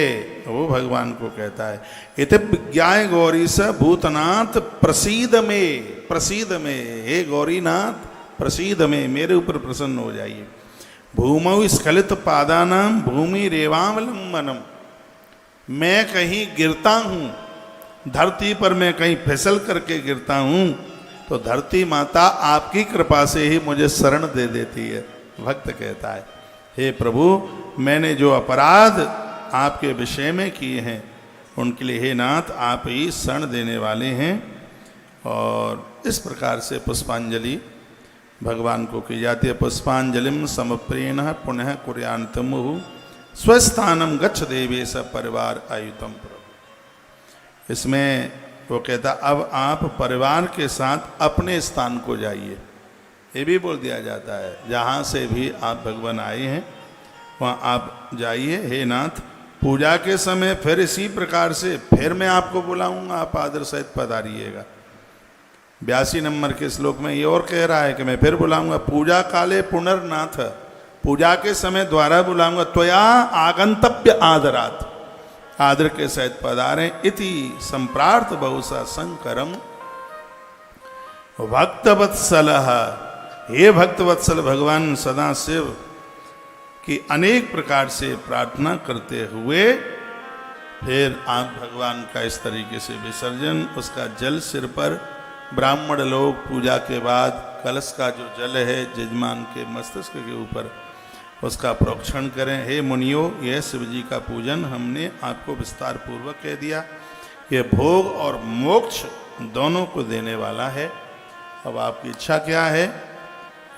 वो भगवान को कहता है। इति विज्ञाय गौरी स भूतनाथ प्रसीद में, प्रसीद में, हे गौरीनाथ प्रसीद में, मेरे ऊपर प्रसन्न हो जाइए। भूमौ स्खलित पादानाम भूमि रेवावलंबनम। मैं कहीं गिरता हूँ, धरती पर मैं कहीं फिसल करके गिरता हूँ, तो धरती माता आपकी कृपा से ही मुझे शरण दे देती है। भक्त कहता है हे प्रभु मैंने जो अपराध आपके विषय में किए हैं उनके लिए हे नाथ आप ही शरण देने वाले हैं। और इस प्रकार से पुष्पांजलि भगवान को की जाती है। पुष्पांजलिम समप्रेण पुनः कुर्यान्तमुहु स्वस्थानम गच्छ देवेश परिवार आयुतम प्रभु। इसमें वो कहता अब आप परिवार के साथ अपने स्थान को जाइए। ये भी बोल दिया जाता है जहाँ से भी आप भगवान आए हैं वहाँ आप जाइए। हे नाथ पूजा के समय फिर इसी प्रकार से फिर मैं आपको बुलाऊंगा, आप आदर सहित पधारिएगा। 82 नंबर के श्लोक में ये और कह रहा है कि मैं फिर बुलाऊंगा। पूजा काले पुनर्नाथ, पूजा के समय द्वारा बुलाऊंगा। त्वया आगंतव्य आदरात, आदर के सहित पधारें। इति संप्रार्थ बहुसा शंकरम भक्तवत्सल। हे भक्तवत्सल भगवान सदाशिव की अनेक प्रकार से प्रार्थना करते हुए फिर आप भगवान का इस तरीके से विसर्जन, उसका जल सिर पर ब्राह्मण लोग पूजा के बाद कलश का जो जल है जजमान के मस्तिष्क के ऊपर उसका प्रोक्षण करें। हे मुनियो यह शिव जी का पूजन हमने आपको विस्तार पूर्वक कह दिया। ये भोग और मोक्ष दोनों को देने वाला है। अब आपकी इच्छा क्या है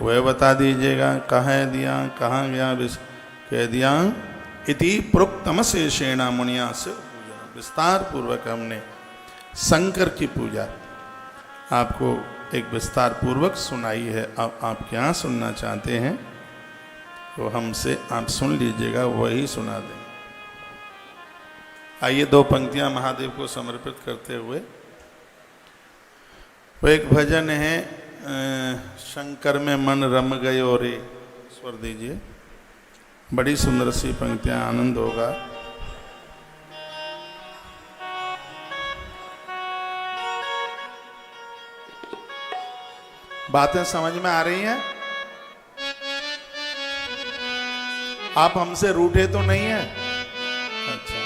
वह बता दीजिएगा। कहाँ दिया, कहाँ गया, कह दिया। इति प्रोक्तम शेषेणा मुनिया से पूजन, विस्तार पूर्वक हमने शंकर की पूजा आपको एक विस्तार पूर्वक सुनाई है। अब आप क्या सुनना चाहते हैं तो हमसे आप सुन लीजिएगा, वही सुना दें। आइए 2 पंक्तियां महादेव को समर्पित करते हुए। वो एक भजन है, शंकर में मन रम गयो रे, स्वर दीजिए। बड़ी सुंदर सी पंक्तियां, आनंद होगा। बातें समझ में आ रही हैं? आप हमसे रूठे तो नहीं हैं? अच्छा,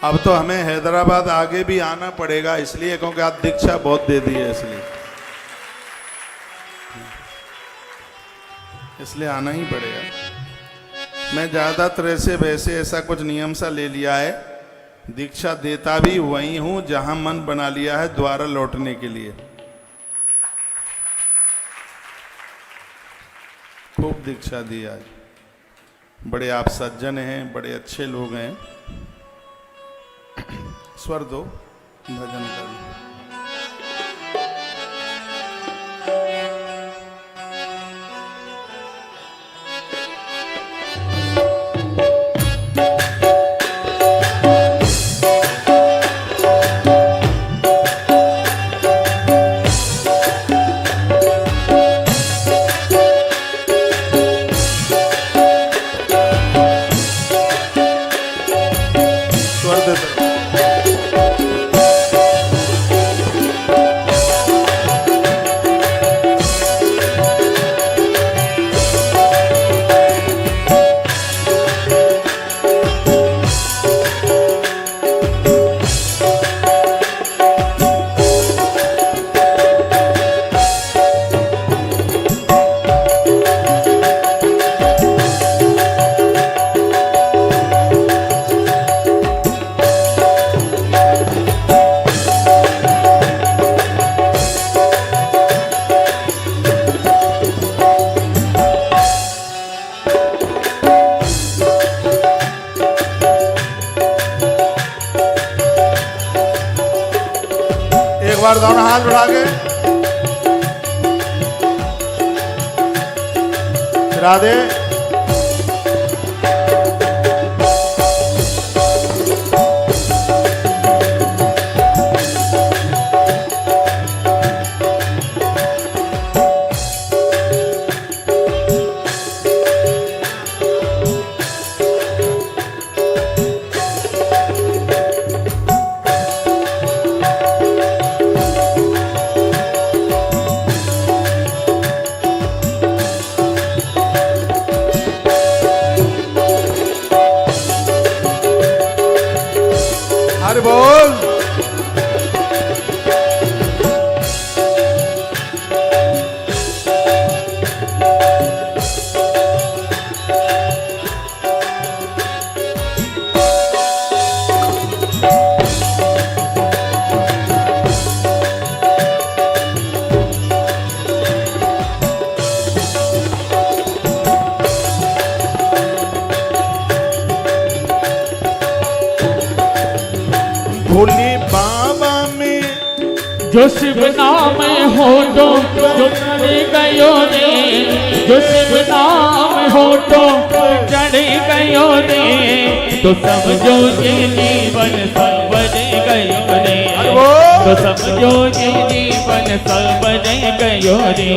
अब तो हमें हैदराबाद आगे भी आना पड़ेगा, इसलिए क्योंकि आप दीक्षा बहुत दे दी है, इसलिए आना ही पड़ेगा। मैं ज़्यादातर ऐसे वैसे ऐसा कुछ नियम सा ले लिया है, दीक्षा देता भी वही हूं जहां मन बना लिया है द्वारा लौटने के लिए। खूब दीक्षा दी आज। बड़े आप सज्जन हैं, बड़े अच्छे लोग हैं। स्वर दो, भजन कर। दोनों हाथ बढ़ा के राधे। हरि बोल। भोले बाबा में जो शिव नाम हो तो जो चढ़ गयो रे, जो शिव नाम हो तो चढ़ गयो रे, तो समझो ये जीवन संवर गयो रे, तो समझो ये जीवन संवर गयो रे।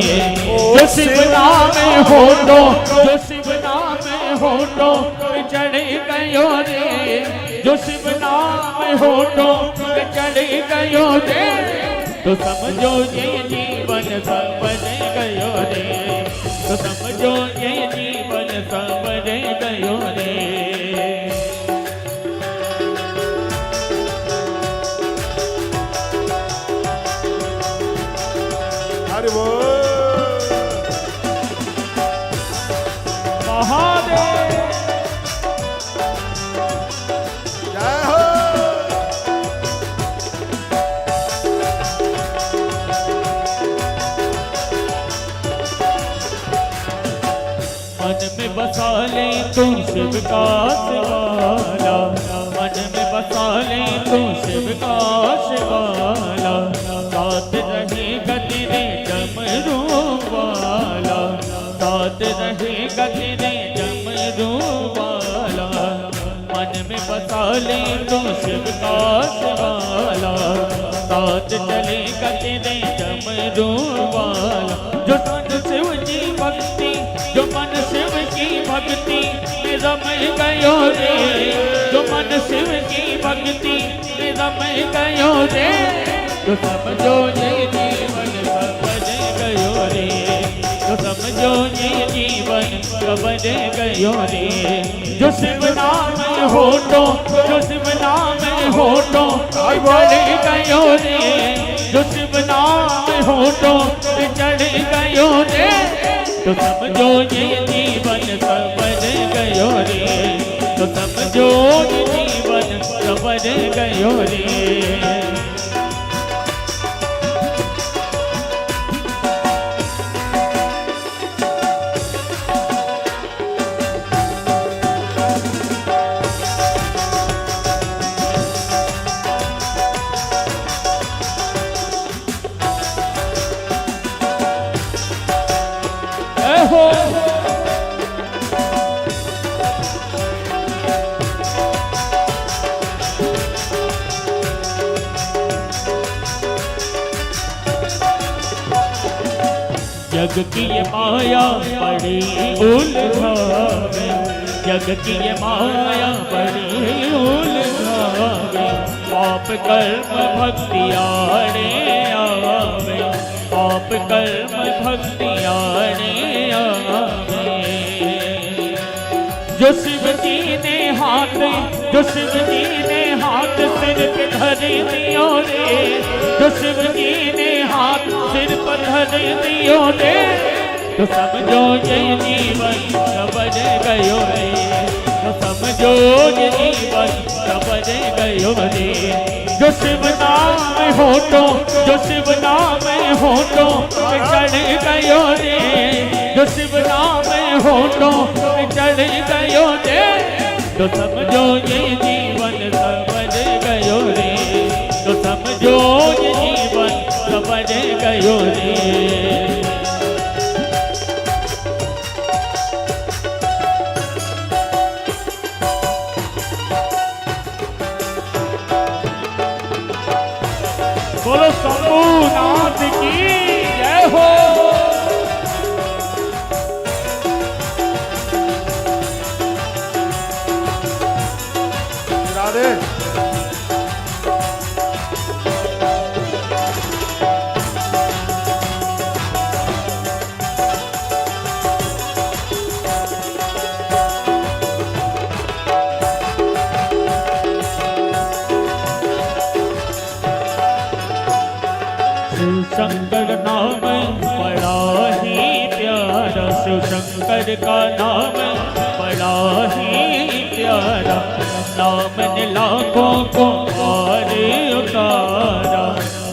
जो शिव नाम हो तो, जो शिव नाम हो तो चढ़ गयो रे, जो शिव नाम हो तो चढ़ गयो रे, तो समझो ये जीवन संवर गयो रे, तो समझो ये जीवन संवर गयो रे। हरि बोल। महादेव जय हो। मन में बसा ले तू शिव का शिवाला, मन में बसा ले तू शिव का शिवाला, साथ रहेगा तेरे डमरू वाला, साथ साथ रहेगा तेरे डमरू वाला, मन में बसा ले तो शिव का वाला, साथ चलेगा तेरे डमरू वाला। जो मन शिव की भक्ति, जो मन शिव की भक्ति में रम गयो रे, जो मन शिव की भक्ति में रम गयो रे, तो समझो ये जीवन सफल गयो रे, तो समझो ये जीवन सफल गयो रे। जो शिव नाम हो तो, जो शिव नाम हो तो चढ़ गयो रे, जो शिव नाम हो तो चढ़ गयो रे, तो समझो ये जीवन सफल गयो रे, तो समझो ये जीवन सफल गयो रे। जग की ये माया बड़ी उलझावे, जग की ये माया बड़ी उलझावे, पाप कर्म भक्ति आड़े आवे, पाप कर्म भक्ति आड़े आवे। जो शिव जी ने हाथ, जो शिव जी ने हाथ सिर पे धर दियो रे, जो शिव जी ने हाथ सिर पर धर दियो रे, तो समझो ये जीवन सफल गयो रे, तो समझो ये जीवन सफल गयो रे। जो शिव नाम हो तो, जो शिव नाम हो तो चढ़ गयो रे, जो शिव नाम हो तो चढ़ गयो रे, तो समझो ये जीवन सफल गयो रे, तो समझो ये जीवन सफल गयो रे। बोलो शंभुनाथ की जय हो। राधे शंकर नाम बड़ा ही प्यारा, शिव शंकर का नाम बड़ा ही प्यारा, नाम ने लाखों को पार उतारा,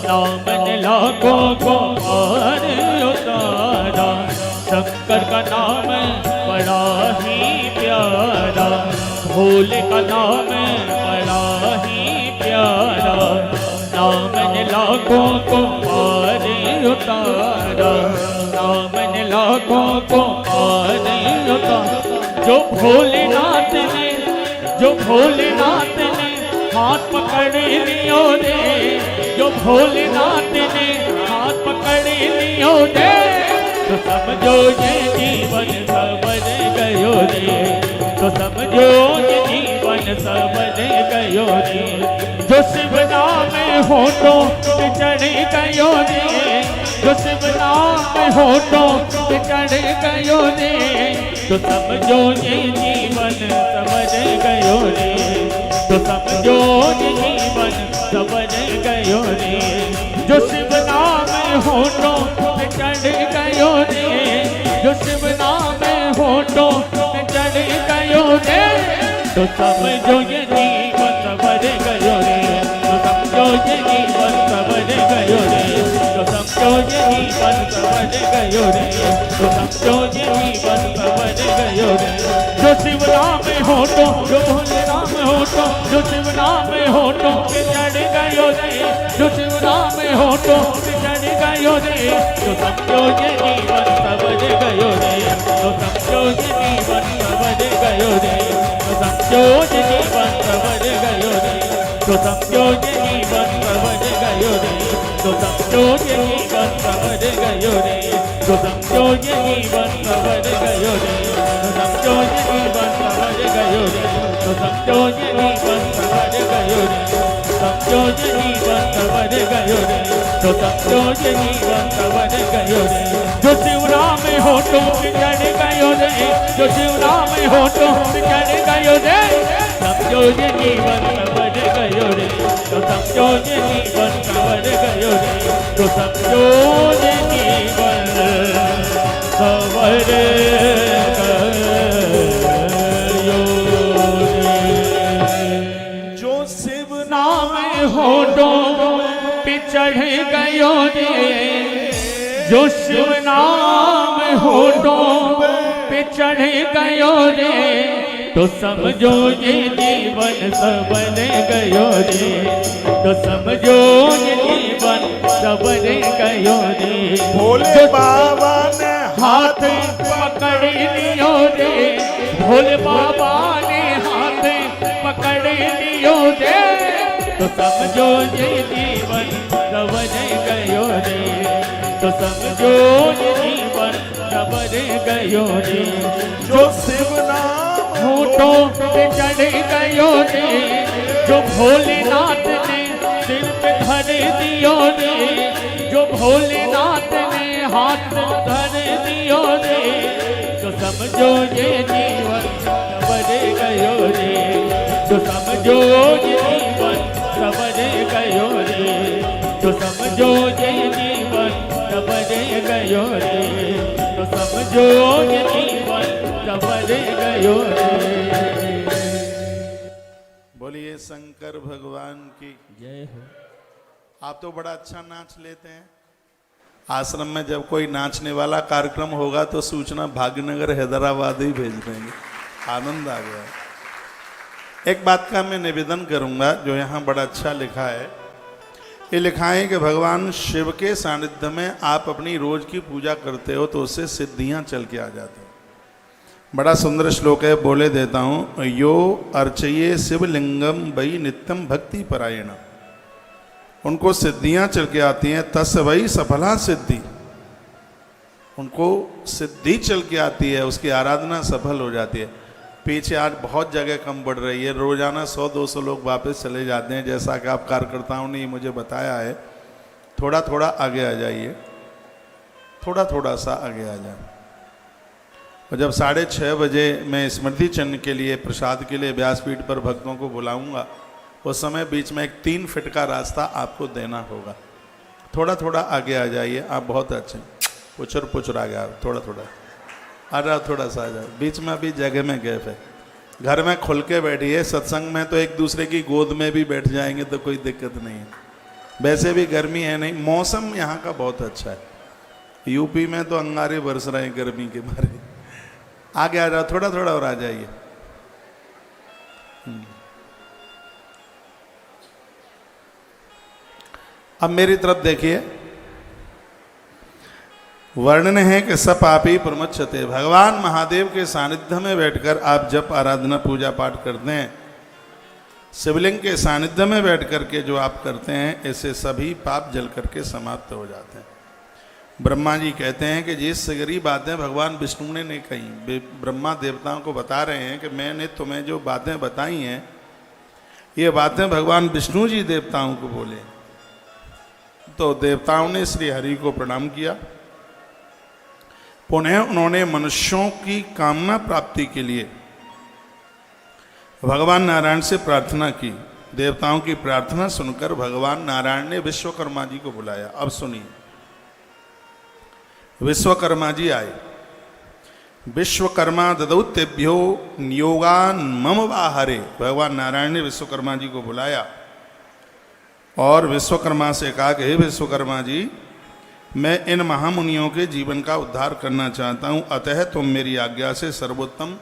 नाम ने लाखों को पार उतारा। शंकर का नाम बड़ा ही प्यारा, भोले का नाम बड़ा ही प्यारा, नाम ने लाखों को पार उतारा, नाम ने लाखों को पार उतारा। जो भोलेनाथ ने, जो भोलेनाथ ने हाथ पकड़ लियो रे, जो भोलेनाथ ने हाथ पकड़ लियो रे, तो समझो ये जीवन सफल गयो रे, तो समझो ये जीवन सफल गयो रे। जो शिव नाम हो तो चढ़ गयो रे, जो शिव नाम हो तो चढ़ गयो रे, तो समझो ये जीवन समझ गयो रे, तो समझो ये जीवन समझ गयो रे। जो शिव नाम हो तो चढ़ गयो रे, जो शिव नाम हो तो चढ़ गयो रे, तो समझो ये जीवन समझ गयो रे, तो समझो ये जीवन समझ गयो रे, तो समझो ये जीवन समझ गयो रे, तो समझो ये जीवन समझ गयो रे। जो शिव नाम हो तो, जो भोले नाम हो तो, जो शिव नाम हो तो चढ़ गयो रे, जो शिव नाम हो तो चढ़ गयो रे, तो समझो ये जीवन समझ गयो रे, तो समझो ये जीवन सवर गयो रे, तो समझो ये जीवन सवर गयो रे, तो समझो ये जीवन सवर गयो रे, तो समझो ये जीवन सवर गयो रे, तो समझो ये जीवन सवर गयो रे, तो समझो ये जीवन सवर गयो रे, समझो ये जीवन सवर गयो रे, तो समझो ये जीवन सवर गयो रे। जो शिवराम में हो तो चढ़ गयो रे, जो शिवराम में हो तो चढ़ गयो रे, समझो ये जीवन सवर गयो रे, तो समझो ये जीवन सवर गयो रे, तो समझो ये जीवन सवर गयो रे। जो शिव नाम होठों पे चढ़ गयो रे, जो शिव नाम होठों पे चढ़ गयो रे, तो समझो ये जीवन सवर गयो रे, तो समझो ये जीवन सवर गयो रे। भोले बाबा ने हाथ पकड़ लियो रे, भोले बाबा ने हाथ पकड़ लियो रे, तो समझो ये जीवन सवर गयो रे, तो समझो ये जीवन सवर गयो रे। जो शिव नाम होठों पे चढ़ गयो रे, जो भोलेनाथ ने दिल पे धर दियो रे, जो भोलेनाथ ने हाथ धर दियो रे, तो समझो ये जीवन सवर गयो रे, तो समझो ये जीवन सवर गयो रे, तो समझो ये जीवन सवर गयो रे, तो समझो ये जीवन सवर गयो रे। बोलिए शंकर भगवान की। जय हो। आप तो बड़ा अच्छा नाच लेते हैं। आश्रम में जब कोई नाचने वाला कार्यक्रम होगा तो सूचना भाग्यनगर हैदराबाद ही भेज देंगे। आनंद आ गया। एक बात का मैं निवेदन करूंगा जो यहाँ बड़ा अच्छा लिखा है। ये लिखा है कि भगवान शिव के सानिध्य में आप अपनी रोज की पूजा करते हो तो उससे सिद्धियां चल के आ जाती हैं। बड़ा सुंदर श्लोक है, बोले देता हूँ। यो अर्चये शिवलिंगम वही नित्यम भक्ति परायण। उनको सिद्धियां चल के आती हैं, तस् वही सफला सिद्धि। उनको सिद्धि चल के आती है, उसकी आराधना सफल हो जाती है। पीछे आज बहुत जगह कम बढ़ रही है, रोजाना 100-200 लोग वापस चले जाते हैं, जैसा कि आप कार्यकर्ताओं ने मुझे बताया है। थोड़ा थोड़ा आगे आ जाइए, थोड़ा थोड़ा सा आगे आ जाए। और जब 6:30 बजे मैं स्मृति चिन्ह के लिए प्रसाद के लिए व्यासपीठ पर भक्तों को बुलाऊंगा, उस समय बीच में एक 3 फीट का रास्ता आपको देना होगा। थोड़ा थोड़ा आगे आ जाइए, आप बहुत अच्छे। पुचर आ गया, थोड़ा थोड़ा आ जाओ, थोड़ा सा आ जाओ। बीच में अभी जगह में गैप है। घर में खुल के बैठिए, सत्संग में तो एक दूसरे की गोद में भी बैठ जाएंगे तो कोई दिक्कत नहीं है। वैसे भी गर्मी है नहीं, मौसम यहाँ का बहुत अच्छा है। यूपी में तो अंगारे बरस रहे हैं गर्मी के मारे। आगे आ जाओ, थोड़ा थोड़ा और आ जाइए। अब मेरी तरफ देखिए। वर्णन है कि स पापी प्रमुच्यते। भगवान महादेव के सानिध्य में बैठकर आप जब आराधना पूजा पाठ करते हैं, शिवलिंग के सानिध्य में बैठ करके जो आप करते हैं, ऐसे सभी पाप जल करके समाप्त हो जाते हैं। ब्रह्मा जी कहते हैं कि ये सगरी बातें भगवान विष्णु ने नहीं कही। ब्रह्मा देवताओं को बता रहे हैं कि मैंने तुम्हें जो बातें बताई हैं, ये बातें भगवान विष्णु जी देवताओं को बोले। तो देवताओं ने श्री हरि को प्रणाम किया। पुनः उन्होंने मनुष्यों की कामना प्राप्ति के लिए भगवान नारायण से प्रार्थना की। देवताओं की प्रार्थना सुनकर भगवान नारायण ने विश्वकर्मा जी को बुलाया। अब सुनिए, विश्वकर्मा जी आए। विश्वकर्मा ददौ तेभ्यो नियोगान मम वाहरे। भगवान नारायण ने विश्वकर्मा जी को बुलाया और विश्वकर्मा से कहा कि हे विश्वकर्मा जी, मैं इन महामुनियों के जीवन का उद्धार करना चाहता हूँ, अतः तुम मेरी आज्ञा से सर्वोत्तम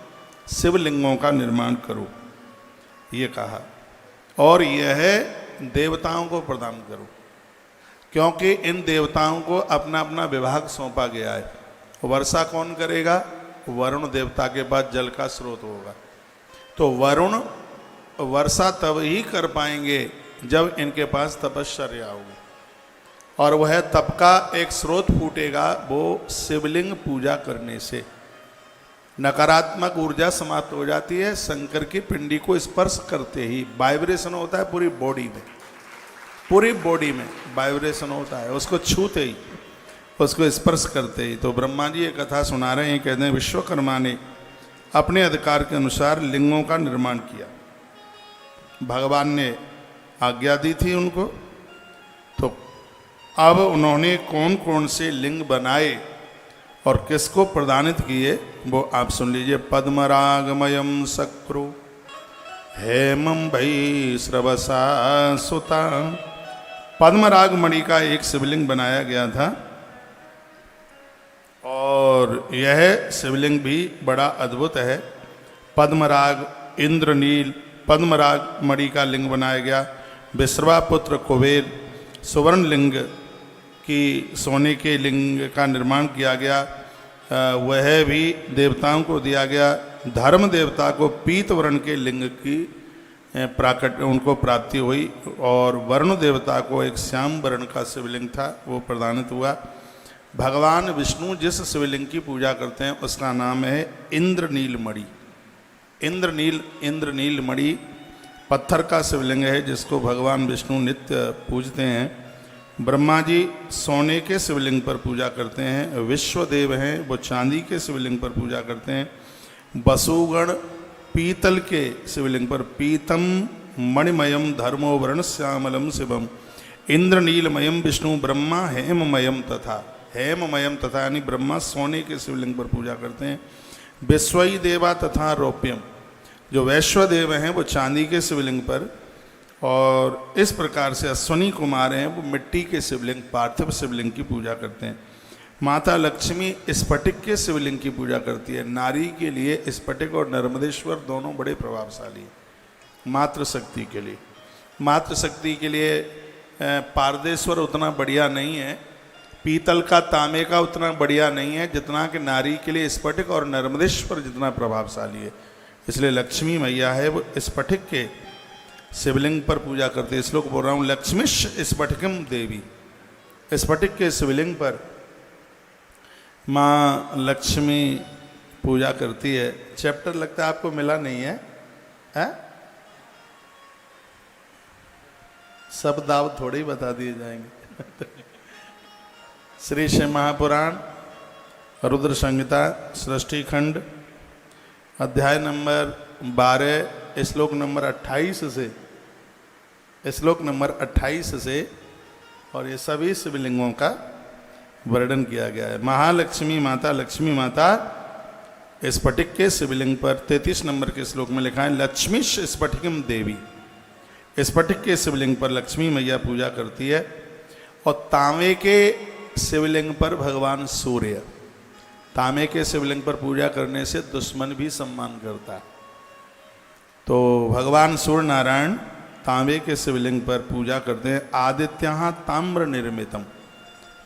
शिवलिंगों का निर्माण करो, ये कहा। और यह देवताओं को प्रदान करो, क्योंकि इन देवताओं को अपना अपना विभाग सौंपा गया है। वर्षा कौन करेगा? वरुण देवता के पास जल का स्रोत होगा। तो वरुण वर्षा तब ही कर पाएंगे जब इनके पास तपश्चर्या होगी, और वह तप का एक स्रोत फूटेगा वो शिवलिंग पूजा करने से। नकारात्मक ऊर्जा समाप्त हो जाती है, शंकर की पिंडी को स्पर्श करते ही वाइब्रेशन होता है पूरी बॉडी में, पूरी बॉडी में वाइब्रेशन होता है, उसको छूते ही, उसको स्पर्श करते ही। तो ब्रह्मा जी ये कथा सुना रहे हैं, कहते हैं विश्वकर्मा ने अपने अधिकार के अनुसार लिंगों का निर्माण किया, भगवान ने आज्ञा दी थी उनको। तो अब उन्होंने कौन कौन से लिंग बनाए और किसको प्रदानित किए वो आप सुन लीजिए। पद्मरागमयम शक्रु हेमं भई श्रवसा सुता। पद्मराग मणि का एक शिवलिंग बनाया गया था, और यह शिवलिंग भी बड़ा अद्भुत है। पद्मराग इंद्रनील पद्मराग मणि का लिंग बनाया गया। विश्रवा पुत्र कुबेर सुवर्ण लिंग की सोने के लिंग का निर्माण किया गया, वह भी देवताओं को दिया गया। धर्म देवता को पीत वर्ण के लिंग की उनको प्राप्ति हुई, और वरुण देवता को एक श्याम वर्ण का शिवलिंग था वो प्रदानित हुआ। भगवान विष्णु जिस शिवलिंग की पूजा करते हैं उसका नाम है इंद्रनील मणि। इंद्रनील मणि पत्थर का शिवलिंग है जिसको भगवान विष्णु नित्य पूजते हैं। ब्रह्मा जी सोने के शिवलिंग पर पूजा करते हैं, विश्वदेव हैं वो चांदी के शिवलिंग पर पूजा करते हैं। वसुगण पीतल के शिवलिंग पर पीतम मणिमयम धर्मो वर्ण श्यामलम शिवम। इंद्रनीलमयम विष्णु ब्रह्मा हेममयम तथा यानी ब्रह्मा सोने के शिवलिंग पर पूजा करते हैं। विश्वई देवा तथा रौप्यम, जो वैश्वदेव हैं वो चांदी के शिवलिंग पर, और इस प्रकार से अश्वनी कुमार हैं वो मिट्टी के शिवलिंग पार्थिव शिवलिंग की पूजा करते हैं। माता लक्ष्मी स्फटिक के शिवलिंग की पूजा करती है। नारी के लिए स्फटिक और नर्मदेश्वर दोनों बड़े प्रभावशाली हैं मातृशक्ति के लिए। मातृशक्ति के लिए पारदेश्वर उतना बढ़िया नहीं है, पीतल का तांबे का उतना बढ़िया नहीं है जितना कि नारी के लिए स्फटिक और नर्मदेश्वर जितना प्रभावशाली है। इसलिए लक्ष्मी मैया है वो स्फटिक के शिवलिंग पर पूजा करते हैं। श्लोक बोल रहा हूँ, लक्ष्मीश स्फटिकम देवी। स्फटिक के शिवलिंग पर माँ लक्ष्मी पूजा करती है। चैप्टर लगता है आपको मिला नहीं है, सब दाव थोड़े ही बता दिए जाएंगे। श्री शिव महापुराण रुद्र संहिता सृष्टि खंड अध्याय नंबर 12 श्लोक नंबर 28 से और ये सभी शिवलिंगों का वर्णन किया गया है। महालक्ष्मी माता लक्ष्मी माता स्फटिक के शिवलिंग पर 33 नंबर के श्लोक में लिखा है, लक्ष्मी स्फटिकम देवी। स्फटिक के शिवलिंग पर लक्ष्मी मैया पूजा करती है, और तांबे के शिवलिंग पर भगवान सूर्य। तांबे के शिवलिंग पर पूजा करने से दुश्मन भी सम्मान करता है। तो भगवान सूर्य नारायण तांबे के शिवलिंग पर पूजा करते हैं। आदित्य ताम्र निर्मितम,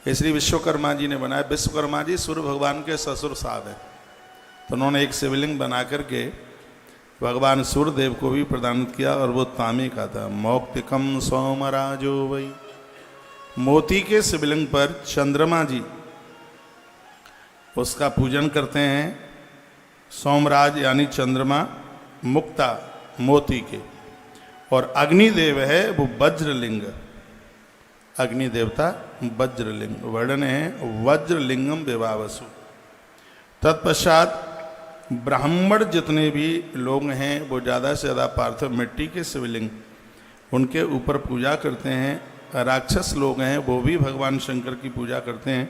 इसलिए विश्वकर्मा जी ने बनाया। विश्वकर्मा जी सूर्य भगवान के ससुर साहब हैं, तो उन्होंने एक शिवलिंग बना करके भगवान सूर्यदेव को भी प्रदानित किया, और वो तांबे का था। मौक्तिकम सोमराजो वही। मोती के शिवलिंग पर चंद्रमा जी उसका पूजन करते हैं। सोमराज यानी चंद्रमा, मुक्ता मोती के, और अग्निदेव है वो वज्रलिंग। अग्नि देवता वज्रलिंग, वर्णन है वज्रलिंगम विवावसु। तत्पश्चात ब्राह्मण जितने भी लोग हैं वो ज़्यादा से ज़्यादा पार्थिव मिट्टी के शिवलिंग उनके ऊपर पूजा करते हैं। राक्षस लोग हैं वो भी भगवान शंकर की पूजा करते हैं,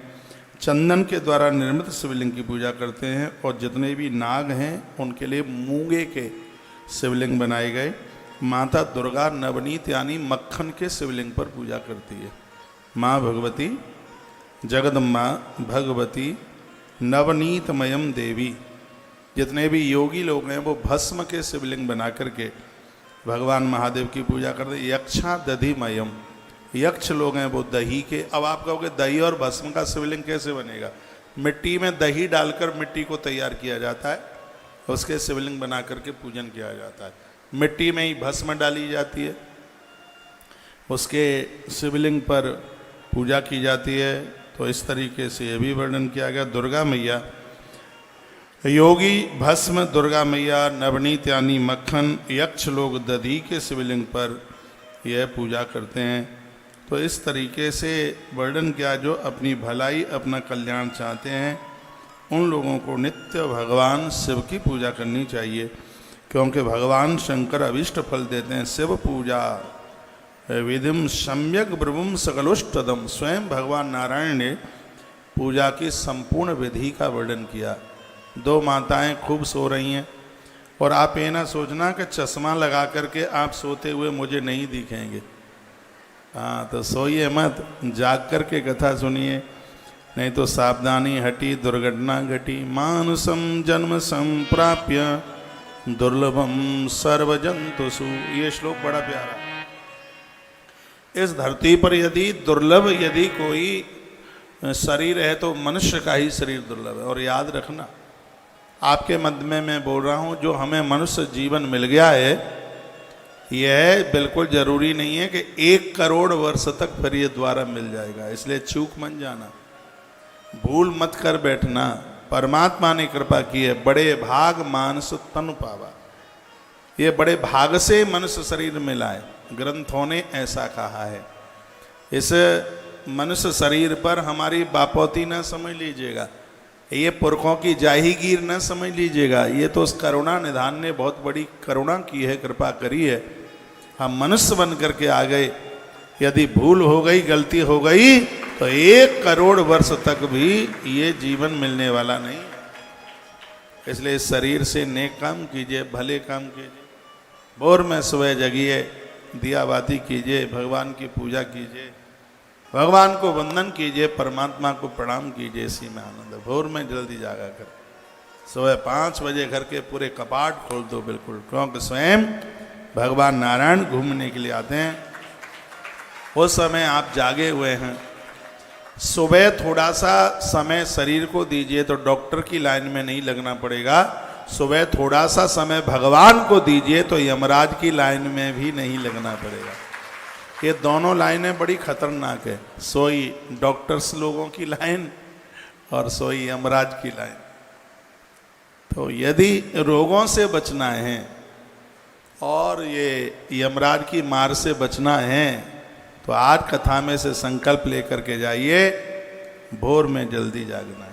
चंदन के द्वारा निर्मित शिवलिंग की पूजा करते हैं। और जितने भी नाग हैं उनके लिए मूंगे के शिवलिंग बनाए गए। माता दुर्गा नवनीत यानी मक्खन के शिवलिंग पर पूजा करती है। माँ भगवती जगदम्बा भगवती नवनीतमयम देवी। जितने भी योगी लोग हैं वो भस्म के शिवलिंग बना करके भगवान महादेव की पूजा करते हैं। यक्षा दधिमयम, यक्ष लोग हैं वो दही के। अब आप कहोगे दही और भस्म का शिवलिंग कैसे बनेगा? मिट्टी में दही डालकर मिट्टी को तैयार किया जाता है, उसके शिवलिंग बना करके पूजन किया जाता है। मिट्टी में ही भस्म डाली जाती है, उसके शिवलिंग पर पूजा की जाती है। तो इस तरीके से ये भी वर्णन किया गया। दुर्गा मैया, योगी भस्म दुर्गा मैया, नवनीत यानी मक्खन, यक्ष लोग दधी के शिवलिंग पर यह पूजा करते हैं। तो इस तरीके से वर्णन किया, जो अपनी भलाई अपना कल्याण चाहते हैं उन लोगों को नित्य भगवान शिव की पूजा करनी चाहिए, क्योंकि भगवान शंकर अभिष्ट फल देते हैं। शिव पूजा विधिम सम्यक ब्रह्म सकलोष्टदम, स्वयं भगवान नारायण ने पूजा की संपूर्ण विधि का वर्णन किया। दो माताएं खूब सो रही हैं और आप ये ना सोचना कि चश्मा लगा करके आप सोते हुए मुझे नहीं दिखेंगे। हाँ, तो सोइए मत, जाग करके कथा सुनिए, नहीं तो सावधानी हटी दुर्घटना घटी। मानुषम जन्म संप्राप्य दुर्लभम सर्वजंतुषु, ये श्लोक बड़ा प्यारा। इस धरती पर यदि दुर्लभ यदि कोई शरीर है तो मनुष्य का ही शरीर दुर्लभ है। और याद रखना, आपके मध्य में मैं बोल रहा हूँ, जो हमें मनुष्य जीवन मिल गया है, यह बिल्कुल जरूरी नहीं है कि 1 करोड़ वर्ष तक फिर ये द्वारा मिल जाएगा। इसलिए चूक मत जाना, भूल मत कर बैठना। परमात्मा ने कृपा की है, बड़े भाग मानस तनु पावा, ये बड़े भाग से मनुष्य शरीर मिला है। ग्रंथों ने ऐसा कहा है। इस मनुष्य शरीर पर हमारी बापौती न समझ लीजिएगा, ये पुरखों की जाहीगीर न समझ लीजिएगा। ये तो उस करुणा निधान ने बहुत बड़ी करुणा की है, कृपा करी है। हम मनुष्य बन करके आ गए। यदि भूल हो गई, गलती हो गई, तो 1 करोड़ वर्ष तक भी ये जीवन मिलने वाला नहीं। इसलिए इस शरीर से नेक काम कीजिए, भले काम कीजिए। भोर में सुबह जगिए, दिया बाती कीजिए, भगवान की पूजा कीजिए, भगवान को वंदन कीजिए, परमात्मा को प्रणाम कीजिए, इसी में आनंद है। भोर में जल्दी जागा कर सुबह 5 बजे घर के पूरे कपाट खोल दो बिल्कुल, क्योंकि स्वयं भगवान नारायण घूमने के लिए आते हैं। उस समय आप जागे हुए हैं। सुबह थोड़ा सा समय शरीर को दीजिए, तो डॉक्टर की लाइन में नहीं लगना पड़ेगा। सुबह थोड़ा सा समय भगवान को दीजिए, तो यमराज की लाइन में भी नहीं लगना पड़ेगा। ये दोनों लाइनें बड़ी खतरनाक है, सोई डॉक्टर्स लोगों की लाइन और सोई यमराज की लाइन। तो यदि रोगों से बचना है और ये यमराज की मार से बचना है, तो आज कथा में से संकल्प लेकर के जाइए, भोर में जल्दी जागना है।